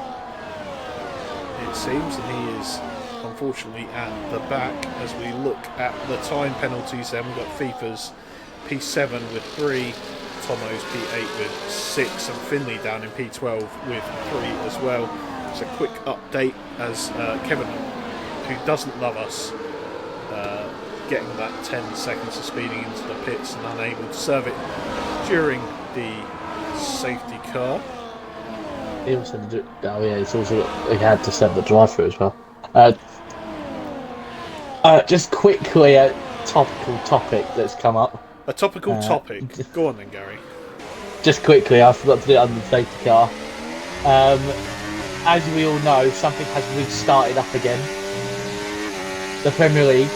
it seems, and he is unfortunately at the back. As we look at the time penalties, then we've got FIFA's P7 with 3, Tomo's P8 with 6, and Finley down in P12 with 3 as well. It's a quick update as Kevin, who doesn't love us, getting that 10 seconds of speeding into the pits and unable to serve it during the safety car. He also did, it's also he had to set the drive-through as well. Just quickly, a topical topic that's come up. A topical topic. Go on then, Gary. Just quickly, I forgot to do it under the safety car. As we all know, something has restarted up again. The Premier League.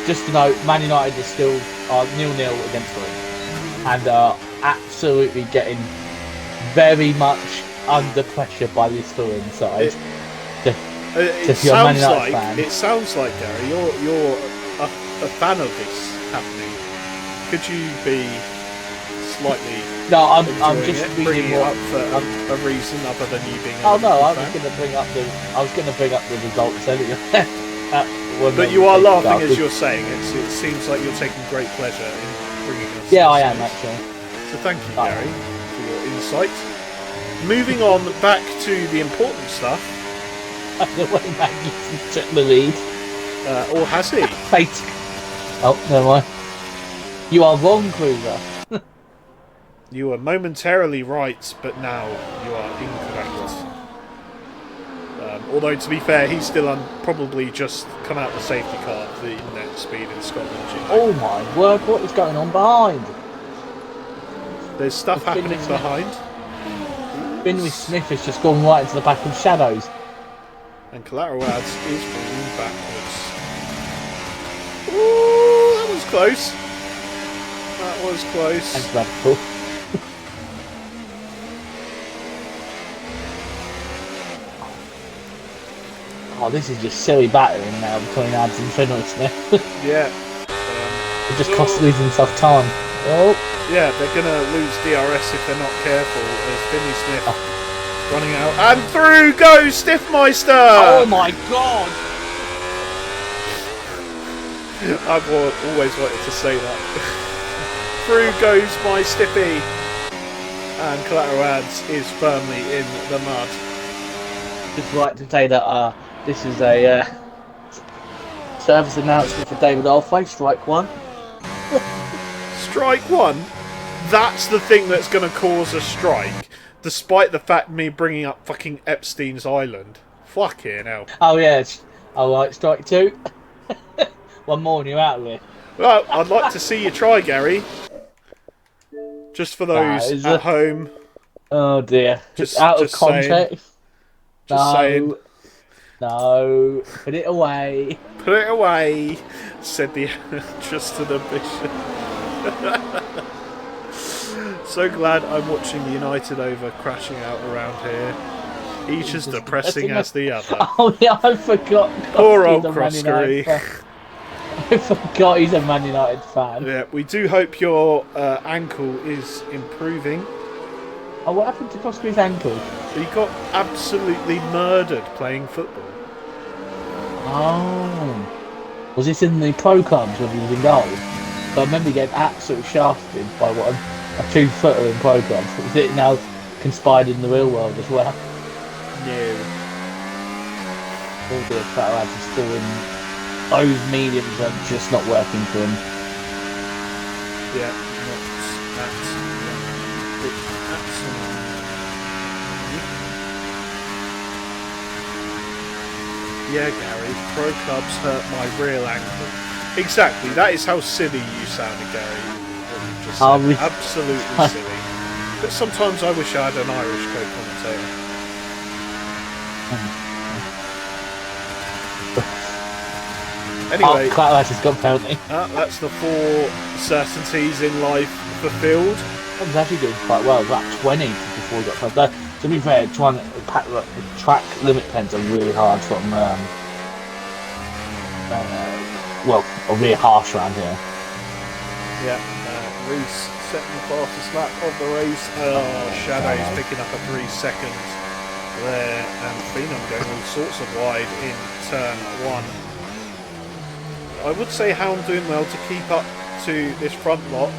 Just to note, Man United is still 0-0 against Fulham, and are absolutely getting very much under pressure by this Fulham side. It sounds like Gary, you're a fan of this happening. Could you be slightly? No, I'm just bringing it up for a reason other than you being. Oh no, I was going to bring up the results anyway. But you are laughing as you're saying it. So it seems like you're taking great pleasure in bringing us. Yeah, I am actually. So thank you, Gary, for your insight. Moving on back to the important stuff. The way Magnussen took the lead. Or has he? Fate. Oh, never mind. You are wrong, Cruiser. You were momentarily right, but now you are incorrect. Although, to be fair, he's still probably just come out the safety car for the net speed in Scotland. Oh my word, what is going on behind? There's stuff happening behind. Finley Smith has just gone right into the back of Shadows. And Collateral Ads is moving backwards. Ooh, that was close. That was close. Thanks, Radical. Oh, this is just silly battering now between Ads and Finley Smith. Yeah. It just costs losing himself time. Oh. Yeah, they're going to lose DRS if they're not careful. As Finley Smith running out. And through goes Stiffmeister! Oh my god! I've always wanted to say that. Through goes my Stiffy. And Collateral Ads is firmly in the mud. Just like to say that this is a service announcement for David Alfay, strike one. Strike one? That's the thing that's going to cause a strike, despite the fact me bringing up fucking Epstein's Island. Fucking hell. Oh yeah, alright, strike two. One more and you're out of here. Well, I'd like to see you try, Gary. Just for those at home. Oh dear. Just out of context. Just saying. No. Put it away. Put it away, said the actress to the bishop. So glad I'm watching United over crashing out around here. Each as depressing as the other. Oh yeah, I forgot. Poor old Croskery. I forgot he's a Man United fan. Yeah, we do hope your ankle is improving. Oh, what happened to Croskery's ankle? He got absolutely murdered playing football. Oh. Was this in the pro clubs when he was in goal? But I remember getting absolutely shafted by a 2-footer in pro clubs. Is it now conspired in the real world as well? No. All the Fat is still in. Those mediums are just not working for him. Yeah, not absolutely. Yeah, Gary, pro clubs hurt my real ankle. Exactly, that is how silly you sounded, Gary. What you just said. Absolutely silly. But sometimes I wish I had an Irish co-commentator. Anyway, has got penalty. That's the 4 certainties in life fulfilled. I was actually doing quite well. About 20 before we got past that. To be fair, track limit pens are really hard from. A really harsh around here. Yeah, Reese setting the fastest lap of the race. Shadow's picking up a 3 seconds there, and Phenom going all sorts of wide in turn 1. I would say Hound doing well to keep up to this front lot,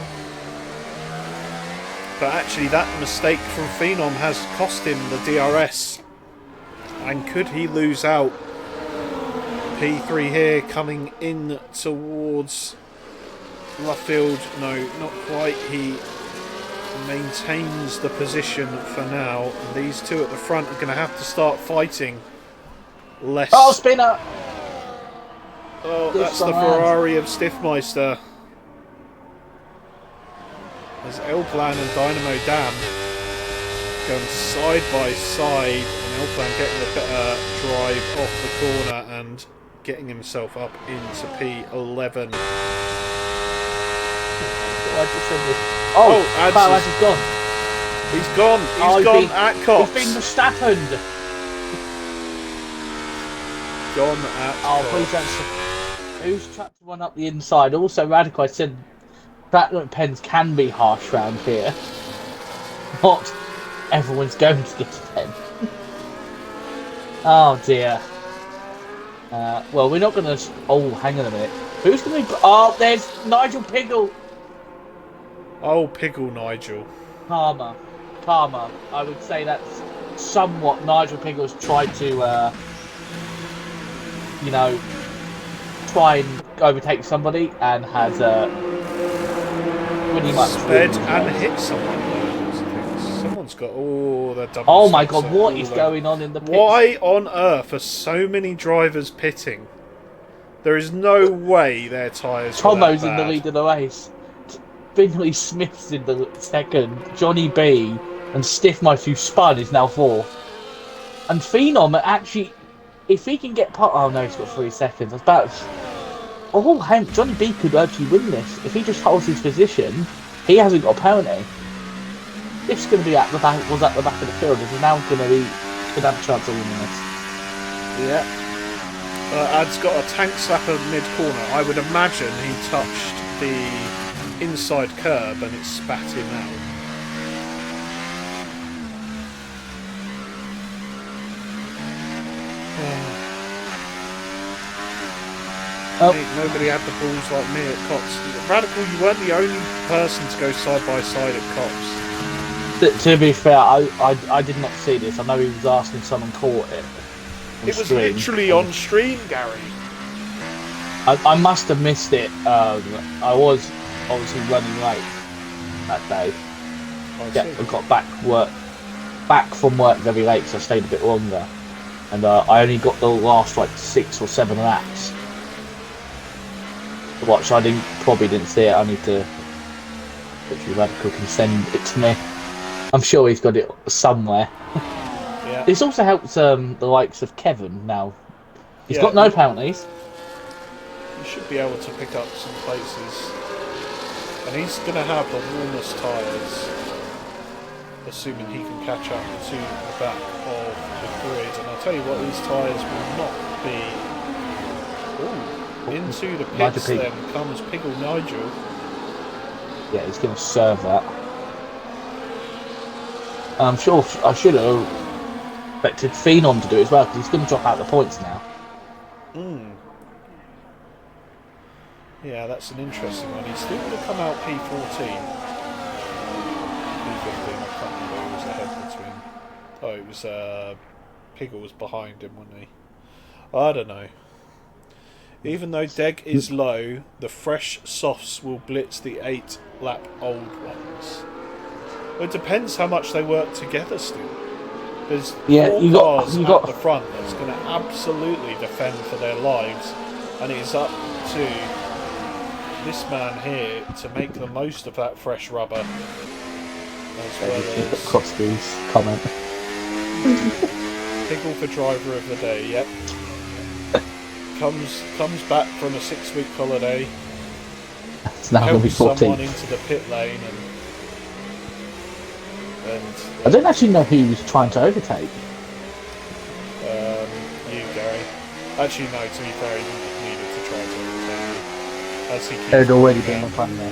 but actually that mistake from Phenom has cost him the DRS, and could he lose out P3 here coming in towards Luffield. No, not quite. He maintains the position for now. And these two at the front are going to have to start fighting. Less. Oh, spinner! Oh, that's the Ferrari of Stiffmeister. As Elplan and Dynamo Dam going side by side, and Elplan getting a better drive off the corner and getting himself up into P11. Ads is gone. He's gone. He's gone at Cox. He's been Verstappened. Gone at Cox. Please don't. Who's trapped one up the inside? Also, Radical, I said track limit pens can be harsh round here. Not everyone's going to get a pen. Oh dear. Well, we're not going to. Oh, hang on a minute. Who's going to be? Oh, there's Nigel Piggle. Oh, Piggle Nigel. Karma. I would say that's somewhat Nigel Piggle's tried to, try and overtake somebody and has pretty much sped and hit someone. Someone's got the double. Oh my god, what is going on in the pits? Why on earth are so many drivers pitting? There is no way their tyres. Tomo's in the lead of the race. Finley Smith's in the second. Johnny B and Stiffmeister, who spun, is now fourth. And Phenom actually, if he can get past, oh no, he's got 3 seconds. That's about. Oh, Johnny B could actually win this if he just holds his position. He hasn't got a penalty. This is going to be at the back. Was at the back of the field. This is now going to be. Could have a chance of winning this. Yeah. Ad's got a tank slapper mid corner. I would imagine he touched the inside curb and it spat him out. Nobody had the balls like me at Cops. Radical, you weren't the only person to go side by side at Cops. To be fair, I did not see this. I know he was asking someone caught it. It was literally on stream, Gary. I must have missed it. I was obviously running late that day. I got back from work very late, so I stayed a bit longer. And I only got the last 6 or 7 laps to watch. I probably didn't see it. I need to literally Radical can send it to me. I'm sure he's got it somewhere. Yeah. This also helps the likes of Kevin now. He's got no penalties. He should be able to pick up some places. And he's going to have the warmest tyres, assuming he can catch up to the back of the grid. And I'll tell you what, these tyres will not be... Ooh, into the pits then comes Piggle Nigel. Yeah, he's going to serve that. I'm sure I should have expected Phenom to do it as well, because he's going to drop out the points now. Yeah, that's an interesting one. He's still going to come out P14. P15, I can't remember who was ahead between. Oh, it was Piggle was behind him, wasn't he? I don't know. Even though Deg is low, the fresh softs will blitz the 8-lap old ones. It depends how much they work together still. There's 4 cars at the front that's going to absolutely defend for their lives, and it is up to this man here to make the most of that fresh rubber. As well as Crosby's comment. Piggle for driver of the day, yep. Comes back from a 6-week holiday. It's now going to be 14. Someone into the pit lane and I don't actually know who he was trying to overtake. You, Gary. Actually, no, to be fair, he needed to try to overtake you. As he There had already been a plan there.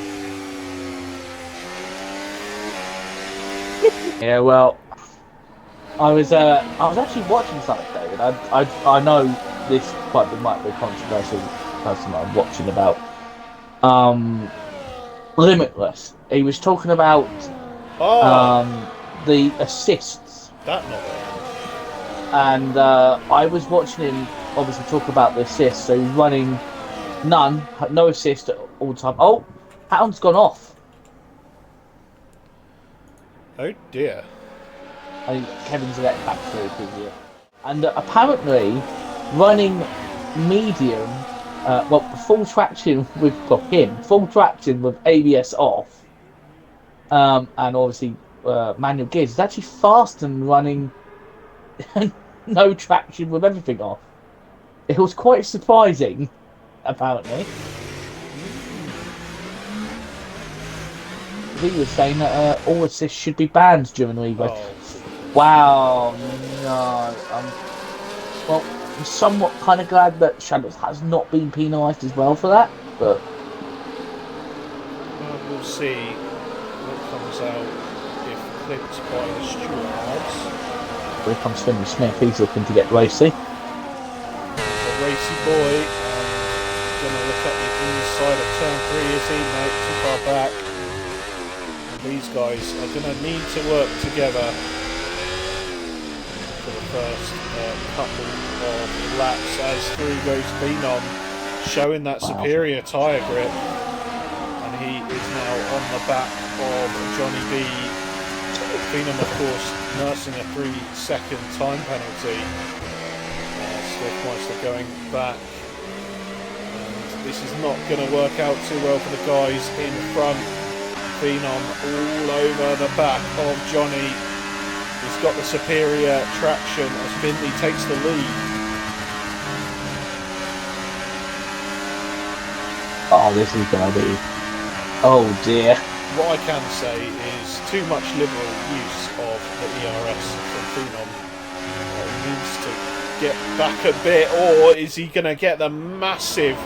Yeah, well, I was actually watching something, David. I know this might be a controversial person that I'm watching about. Limitless. He was talking about the assists. That not. And I was watching him obviously talk about the assists. So he's running none, no assist all the time. Oh, Hound's gone off. Oh dear. I think Kevin's let him back through. And apparently running medium, full traction with full traction with ABS off, and obviously manual gears is actually faster than running no traction with everything off. It was quite surprising, apparently. He was saying that all assists should be banned during the league. Oh. Wow, no. Well, I'm somewhat kind of glad that Shadows has not been penalised as well for that, but We'll see what comes out if clipped by the stewards. here comes Finley Smith. He's looking to get racy. A racy boy, and gonna look at the inside of turn 3. Is he? No, too far back. And these guys are gonna need to work together for the first couple of laps as through goes Phenom, showing that superior tyre grip. He is now on the back of Johnny B. Phenom, of course, nursing a 3-second time penalty. Swiftmeister going back. And this is not going to work out too well for the guys in front. Phenom all over the back of Johnny. He's got the superior traction as Finley takes the lead. Oh, this is going to be... Oh dear. What I can say is too much liberal use of the ERS from Phenom. He needs to get back a bit, or is he going to get the massive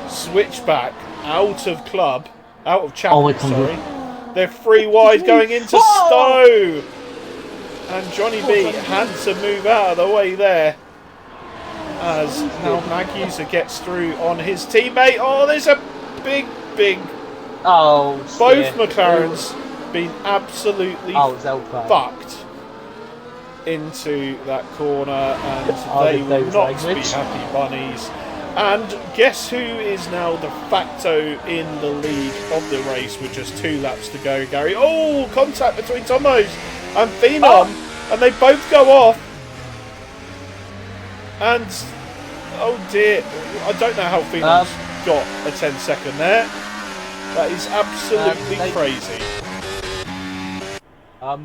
switchback out of Chapel, sorry. They're 3 wide going into Stowe. And Johnny B had to move out of the way there. As now Magusa gets through on his teammate. Oh, there's a big both McLarens been absolutely fucked into that corner, and they will not be happy bunnies. And guess who is now de facto in the lead of the race with just 2 laps to go, Gary? Oh, contact between Tomos and Phenom, and they both go off. And oh dear, I don't know how Phenom's got a 10-second there. That is absolutely crazy. I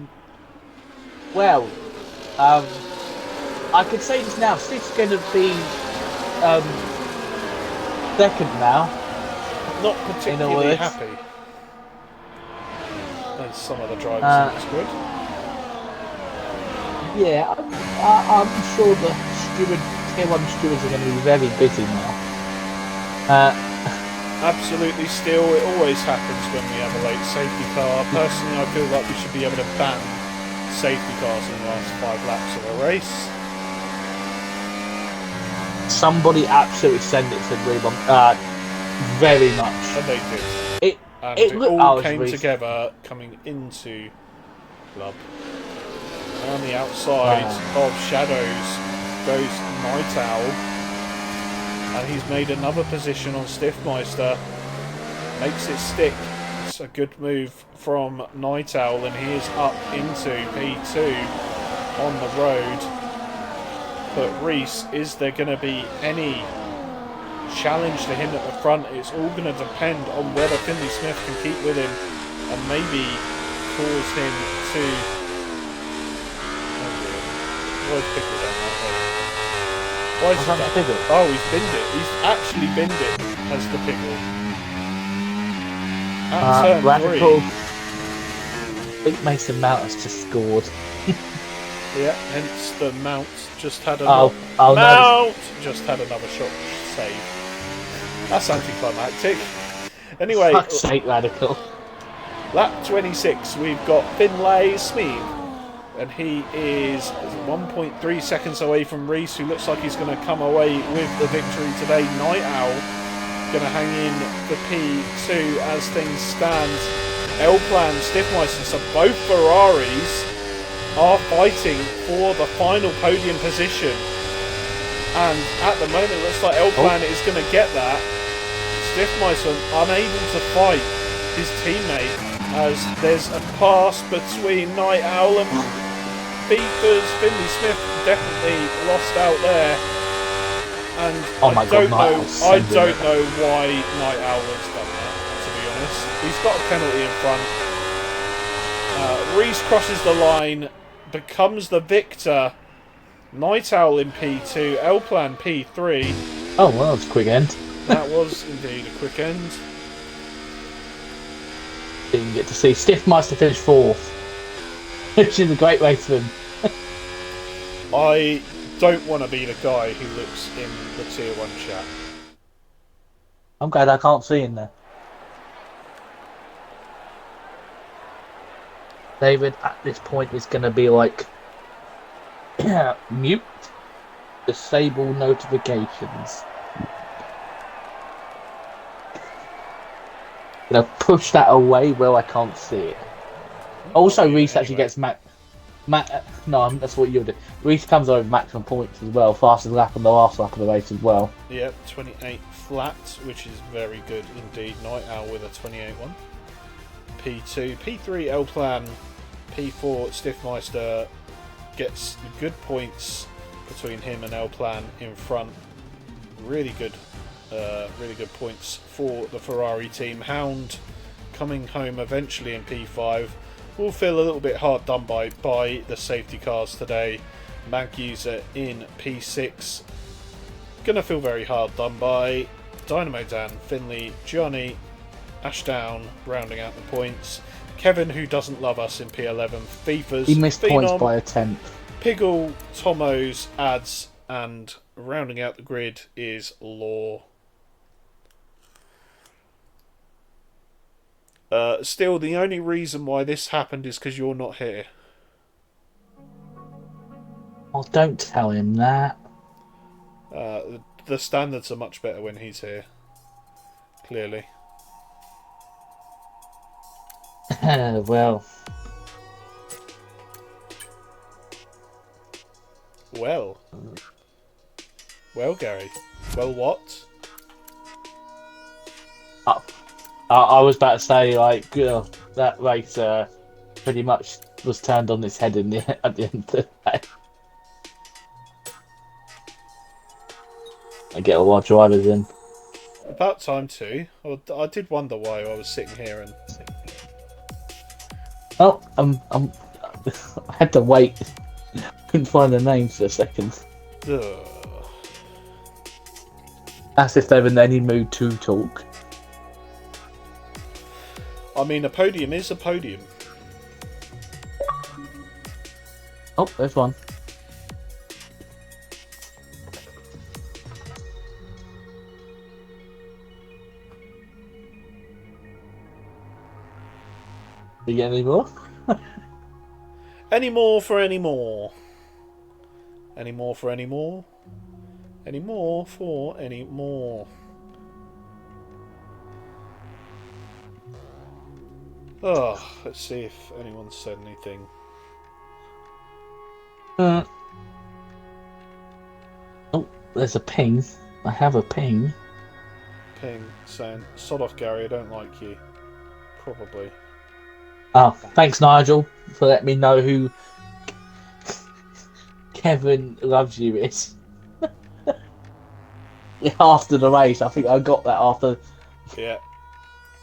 could say this now. Steve's going to be second now. Not particularly happy. As some of the drivers looks good. Yeah, I'm sure the tier 1 stewards are going to be very busy now. Absolutely, still, it always happens when we have a late safety car. Personally, I feel like we should be able to ban safety cars in the last 5 laps of a race. Somebody absolutely send it to Rebon. Very much. And they did. It all came together coming into Club. And on the outside of Shadows goes Night Owl. And he's made another position on Stiffmeister. Makes it stick. It's a good move from Night Owl, and he is up into P2 on the road. But Reese, is there going to be any challenge to him at the front? It's all going to depend on whether Finley Smith can keep with him and maybe cause him to... Where's Pickle down that way? Why is that? Oh, he's binned it. He's actually binned it as the Pickle. At turn 3. I think Mason Mount has just scored. Yeah, hence the Mount just had just had another shot save. That's anticlimactic. Anyway, fuck's sake, Radical. Lap 26, we've got Finlay Smith, and he is 1.3 seconds away from Reese, who looks like he's going to come away with the victory today. Night Owl going to hang in the P2 as things stand. L-Plan, Stiffmeister, so both Ferraris are fighting for the final podium position. And at the moment, it looks like Elplan is going to get that. Stiffmeister unable to fight his teammate as there's a pass between Night Owl and Beepers. Finley Smith definitely lost out there. And I don't know why Night Owl has done that, to be honest. He's got a penalty in front. Reese crosses the line, becomes the victor. Night Owl in P2, Elplan P3. Oh, well, that was a quick end. That was indeed a quick end. Didn't get to see Stiffmeister finish 4th, which is a great race for him. I don't want to be the guy who looks in the Tier 1 chat. I'm glad I can't see him there. David, at this point, is going to be like, mute, disable notifications. Push that away where I can't see it. Also, Reese actually gets no, that's what you'll do. Reese comes over maximum points as well, fastest lap on the last lap of the race as well. Yep, 28 flat, which is very good indeed. Night Owl with a 28-1. P2, P3 Elplan, P4 Stiffmeister gets good points between him and Elplan in front. Really good points for the Ferrari team. Hound coming home eventually in P5 will feel a little bit hard done by the safety cars today. Mag User in P6 gonna feel very hard done by. Dynamo Dan, Finley, Johnny, Ashdown rounding out the points. Kevin, who doesn't love us, in P11. FIFA's he missed Phenom, points by a tenth. Piggle, Tomos, Ads, and rounding out the grid is Law. Still, the only reason why this happened is because you're not here. Oh, don't tell him that. The standards are much better when he's here. Clearly. Well. Well, Gary. Well, what? I was about to say, like, that race pretty much was turned on its head at the end of the day. I get all our drivers in. About time too. I did wonder why I was sitting here and. Oh, I had to wait. Couldn't find the names for a second. Ugh. As if they're in any mood to talk. I mean, a podium is a podium. Oh, there's one. You get any more? Any more for any more? Any more for any more? Any more for any more? Oh, let's see if anyone said anything. Oh, there's a ping. I have a ping. Ping saying, "Sod off, Gary. I don't like you." Probably. Oh, thanks, Nigel, for letting me know who Kevin Loves You is. After the race, I think I got that after. Yeah.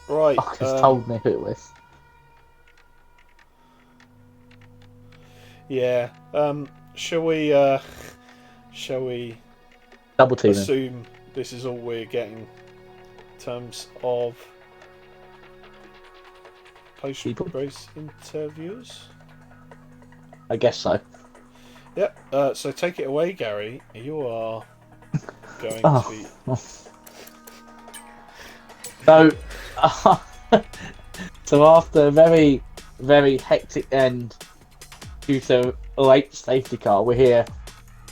Right. Marcus told me who it was. Yeah. Shall we Double teaming. assume this is all we're getting in terms of post-race interviews? I guess so. Yep. So take it away, Gary. You are going to be. So after a very, very hectic end due to a late safety car, we're here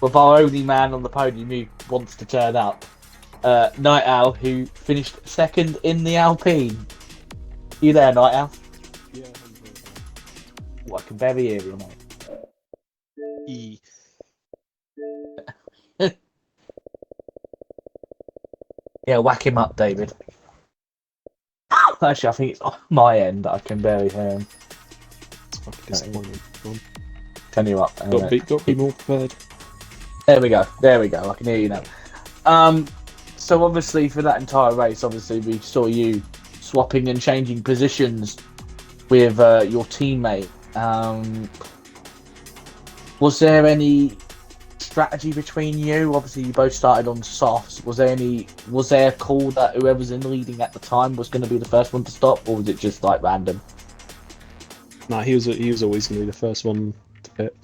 with our only man on the podium who wants to turn up. Night Owl, who finished second in the Alpine. You there, Night Owl? Yeah, I can barely hear you, mate. Yeah, whack him up, David. Actually, I think it's on my end that I can barely hear him. It's fucking disappointing. Go on. Turn you up. Got to be more prepared. There we go. There we go. I can hear you now. So obviously for that entire race, obviously we saw you swapping and changing positions with your teammate. Was there any strategy between you? Obviously, you both started on softs. Was there a call that whoever's in leading at the time was going to be the first one to stop, or was it just like random? Nah, he was always going to be the first one to pit,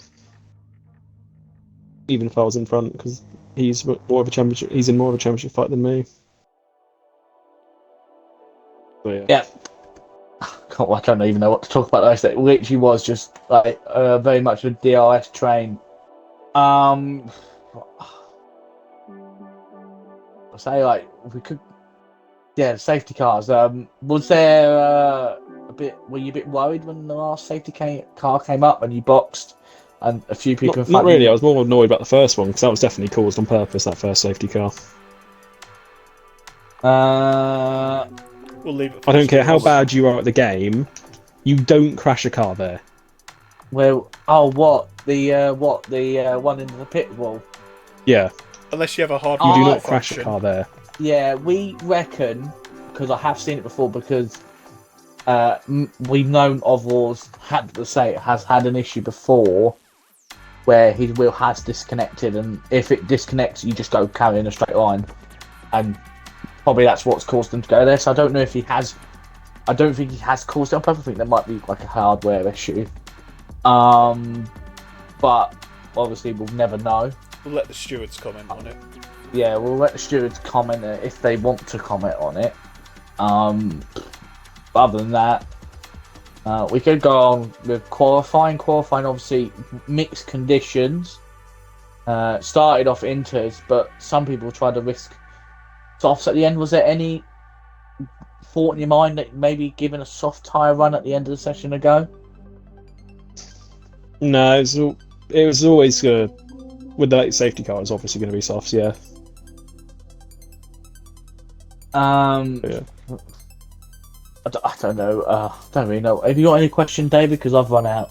even if I was in front, because he's more of a championship. He's in more of a championship fight than me. So yeah. Yeah. I don't even know what to talk about those. It literally was just like very much a DRS train. I say like we could, yeah, the safety cars. Was there a bit? Were you a bit worried when the last car came up and you boxed, and a few people? Not really. I was more annoyed about the first one because that was definitely caused on purpose. That first safety car. We'll leave it. I don't care how bad you are at the game. You don't crash a car there. Well, what the one in the pit wall? Yeah. Unless you have a hard. You do not crash a car there. Yeah, we reckon, because I have seen it before, because we've known Ovals has had an issue before where his wheel has disconnected, and if it disconnects, you just go carry in a straight line, and probably that's what's caused them to go there. So I don't know if he has. I don't think he has caused it on purpose. I think there might be like a hardware issue. But obviously we'll never know. We'll let the stewards comment on it. Yeah, we'll let the stewards comment if they want to comment on it. Other than that, we could go on with qualifying. Qualifying, obviously, mixed conditions. Started off inters, but some people tried to risk softs at the end. Was there any thought in your mind that maybe giving a soft tyre run at the end of the session a go? No, it was always with the safety car. It's obviously going to be softs. Yeah. Yeah. I don't know. Don't really know. Have you got any question, David? Because I've run out.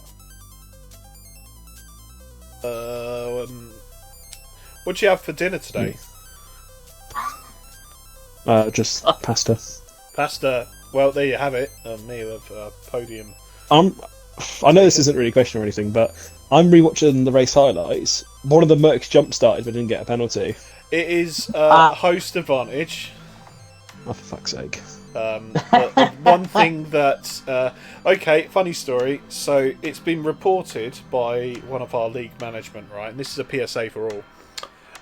What do you have for dinner today? Just pasta. Pasta. Well, there you have it. A meal of podium. I know this isn't really a question or anything, but I'm rewatching the race highlights. One of the Mercs jump started but didn't get a penalty. It is host advantage. Oh, for fuck's sake. The one thing that... okay, funny story. So, it's been reported by one of our league management, right? And this is a PSA for all.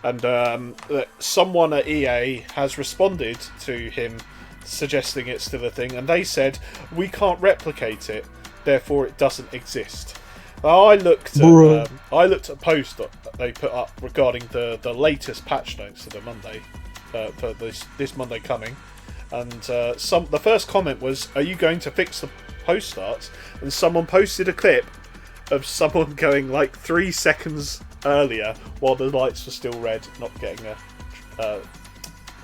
And that someone at EA has responded to him suggesting it's still a thing. And they said, we can't replicate it. Therefore, it doesn't exist. I looked at a post that they put up regarding the latest patch notes for the Monday, for this Monday coming, and the first comment was, "Are you going to fix the post starts?" And someone posted a clip of someone going like 3 seconds earlier while the lights were still red, not getting a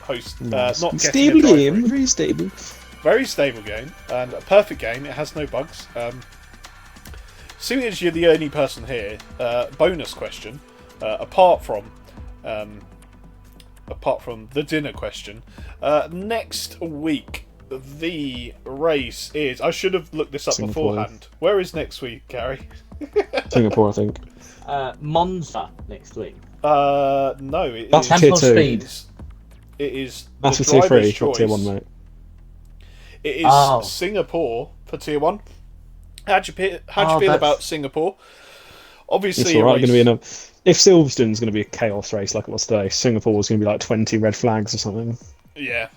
host, nice. not getting stable a drive game, through. very stable. Very stable game, and a perfect game. It has no bugs. Seeing as you're the only person here, bonus question, apart from the dinner question, next week the race is... I should have looked this up Singapore. beforehand. Where is next week, Gary? Singapore, I think. Monza next week. No, That's is... tier 2. Speed. It is That's the for tier 3, driver's not choice. tier 1, mate. It is Singapore for tier 1. How'd you feel about Singapore? Obviously, it's alright. Going to be enough. If Silverstone's going to be a chaos race like it was today, Singapore's going to be like 20 red flags or something. Yeah.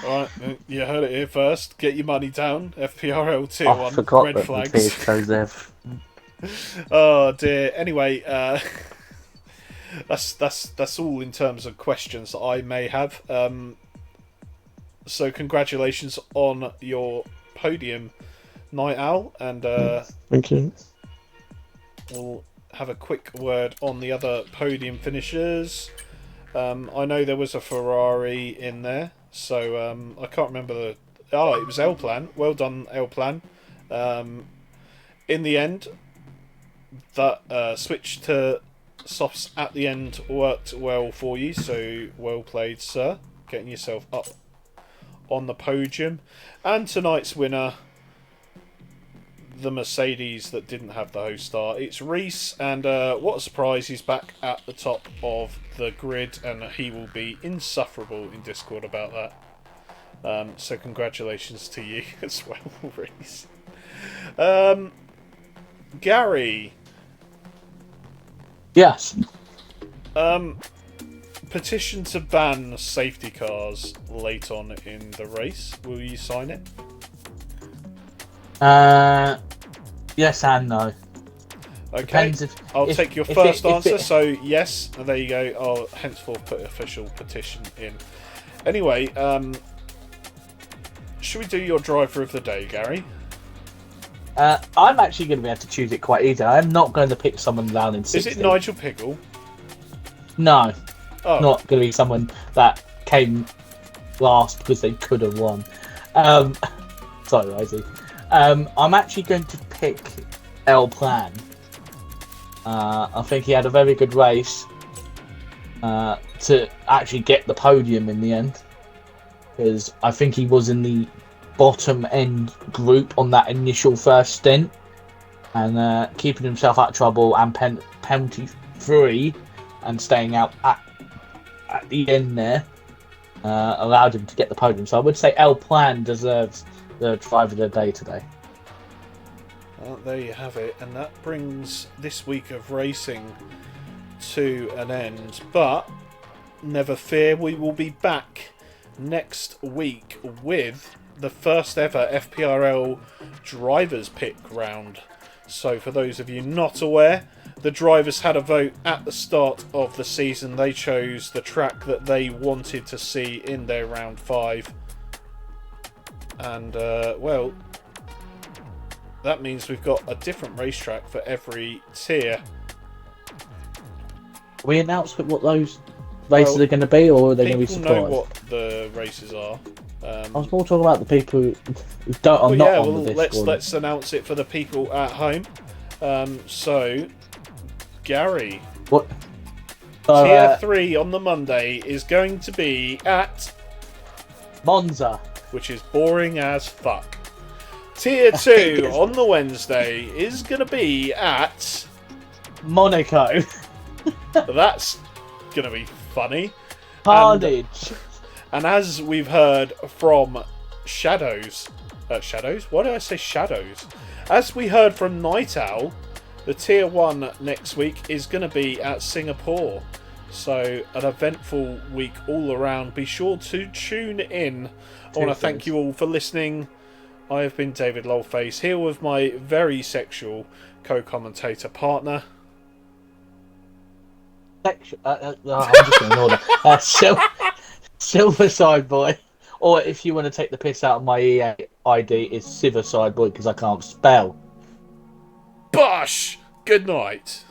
Alright, you heard it here first. Get your money down. FPRL tier 1 forgot red that flags. the tiers chose there. Oh dear. Anyway, that's all in terms of questions that I may have. So congratulations on your podium, Night Owl, and Thank you. we'll have a quick word on the other podium finishers. I know there was a Ferrari in there, So I can't remember the. Oh, it was L Plan. Well done, L Plan. In the end, that switch to softs at the end worked well for you. So well played, sir. Getting yourself up on the podium. And tonight's winner, the Mercedes that didn't have the host star. It's Reese, and what a surprise, he's back at the top of the grid, and he will be insufferable in Discord about that. So congratulations to you as well, Reese. Gary. Yes. Petition to ban safety cars late on in the race. Will you sign it? Yes and no. Okay. Depends I'll take your first answer. So yes, and there you go. I'll henceforth put official petition in. Anyway, should we do your driver of the day, Gary? I'm actually going to be able to choose it quite easy. I'm not going to pick someone down in 60. Is it Nigel Piggle? No. Oh. Not going to be someone that came last because they could have won. Sorry, Rosie. I'm actually going to pick L Plan. I think he had a very good race to actually get the podium in the end, because I think he was in the bottom end group on that initial first stint, and keeping himself out of trouble and penalty free and staying out at the end there allowed him to get the podium. So I would say L Plan deserves the driver of the day today. Well, there you have it, and that brings this week of racing to an end. But never fear, we will be back next week with the first ever FPRL drivers pick round. So for those of you not aware, the drivers had a vote at the start of the season. They chose the track that they wanted to see in their round 5. And, well, that means we've got a different racetrack for every tier. We announced what those races are going to be, or are they going to be People surprised? know what the races are. I was more talking about the people who don't, are not on the Discord. Let's announce it for the people at home. So, Gary, What? So, tier 3 on the Monday is going to be at Monza. which is boring as fuck. Tier 2 on the Wednesday is going to be at Monaco. that's going to be funny. Carnage. And as we've heard from Shadows... Shadows? Why did I say Shadows? As we heard from Night Owl, the Tier 1 next week is going to be at Singapore. So, an eventful week all around. Be sure to tune in. I want to thank you all for listening. I have been David Lolface, here with my very sexual co-commentator partner. I'm just going to ignore that. Silver Side Boy. Or if you want to take the piss out of my EA ID, it's Silver Side Boy because I can't spell. Bosh! Good night.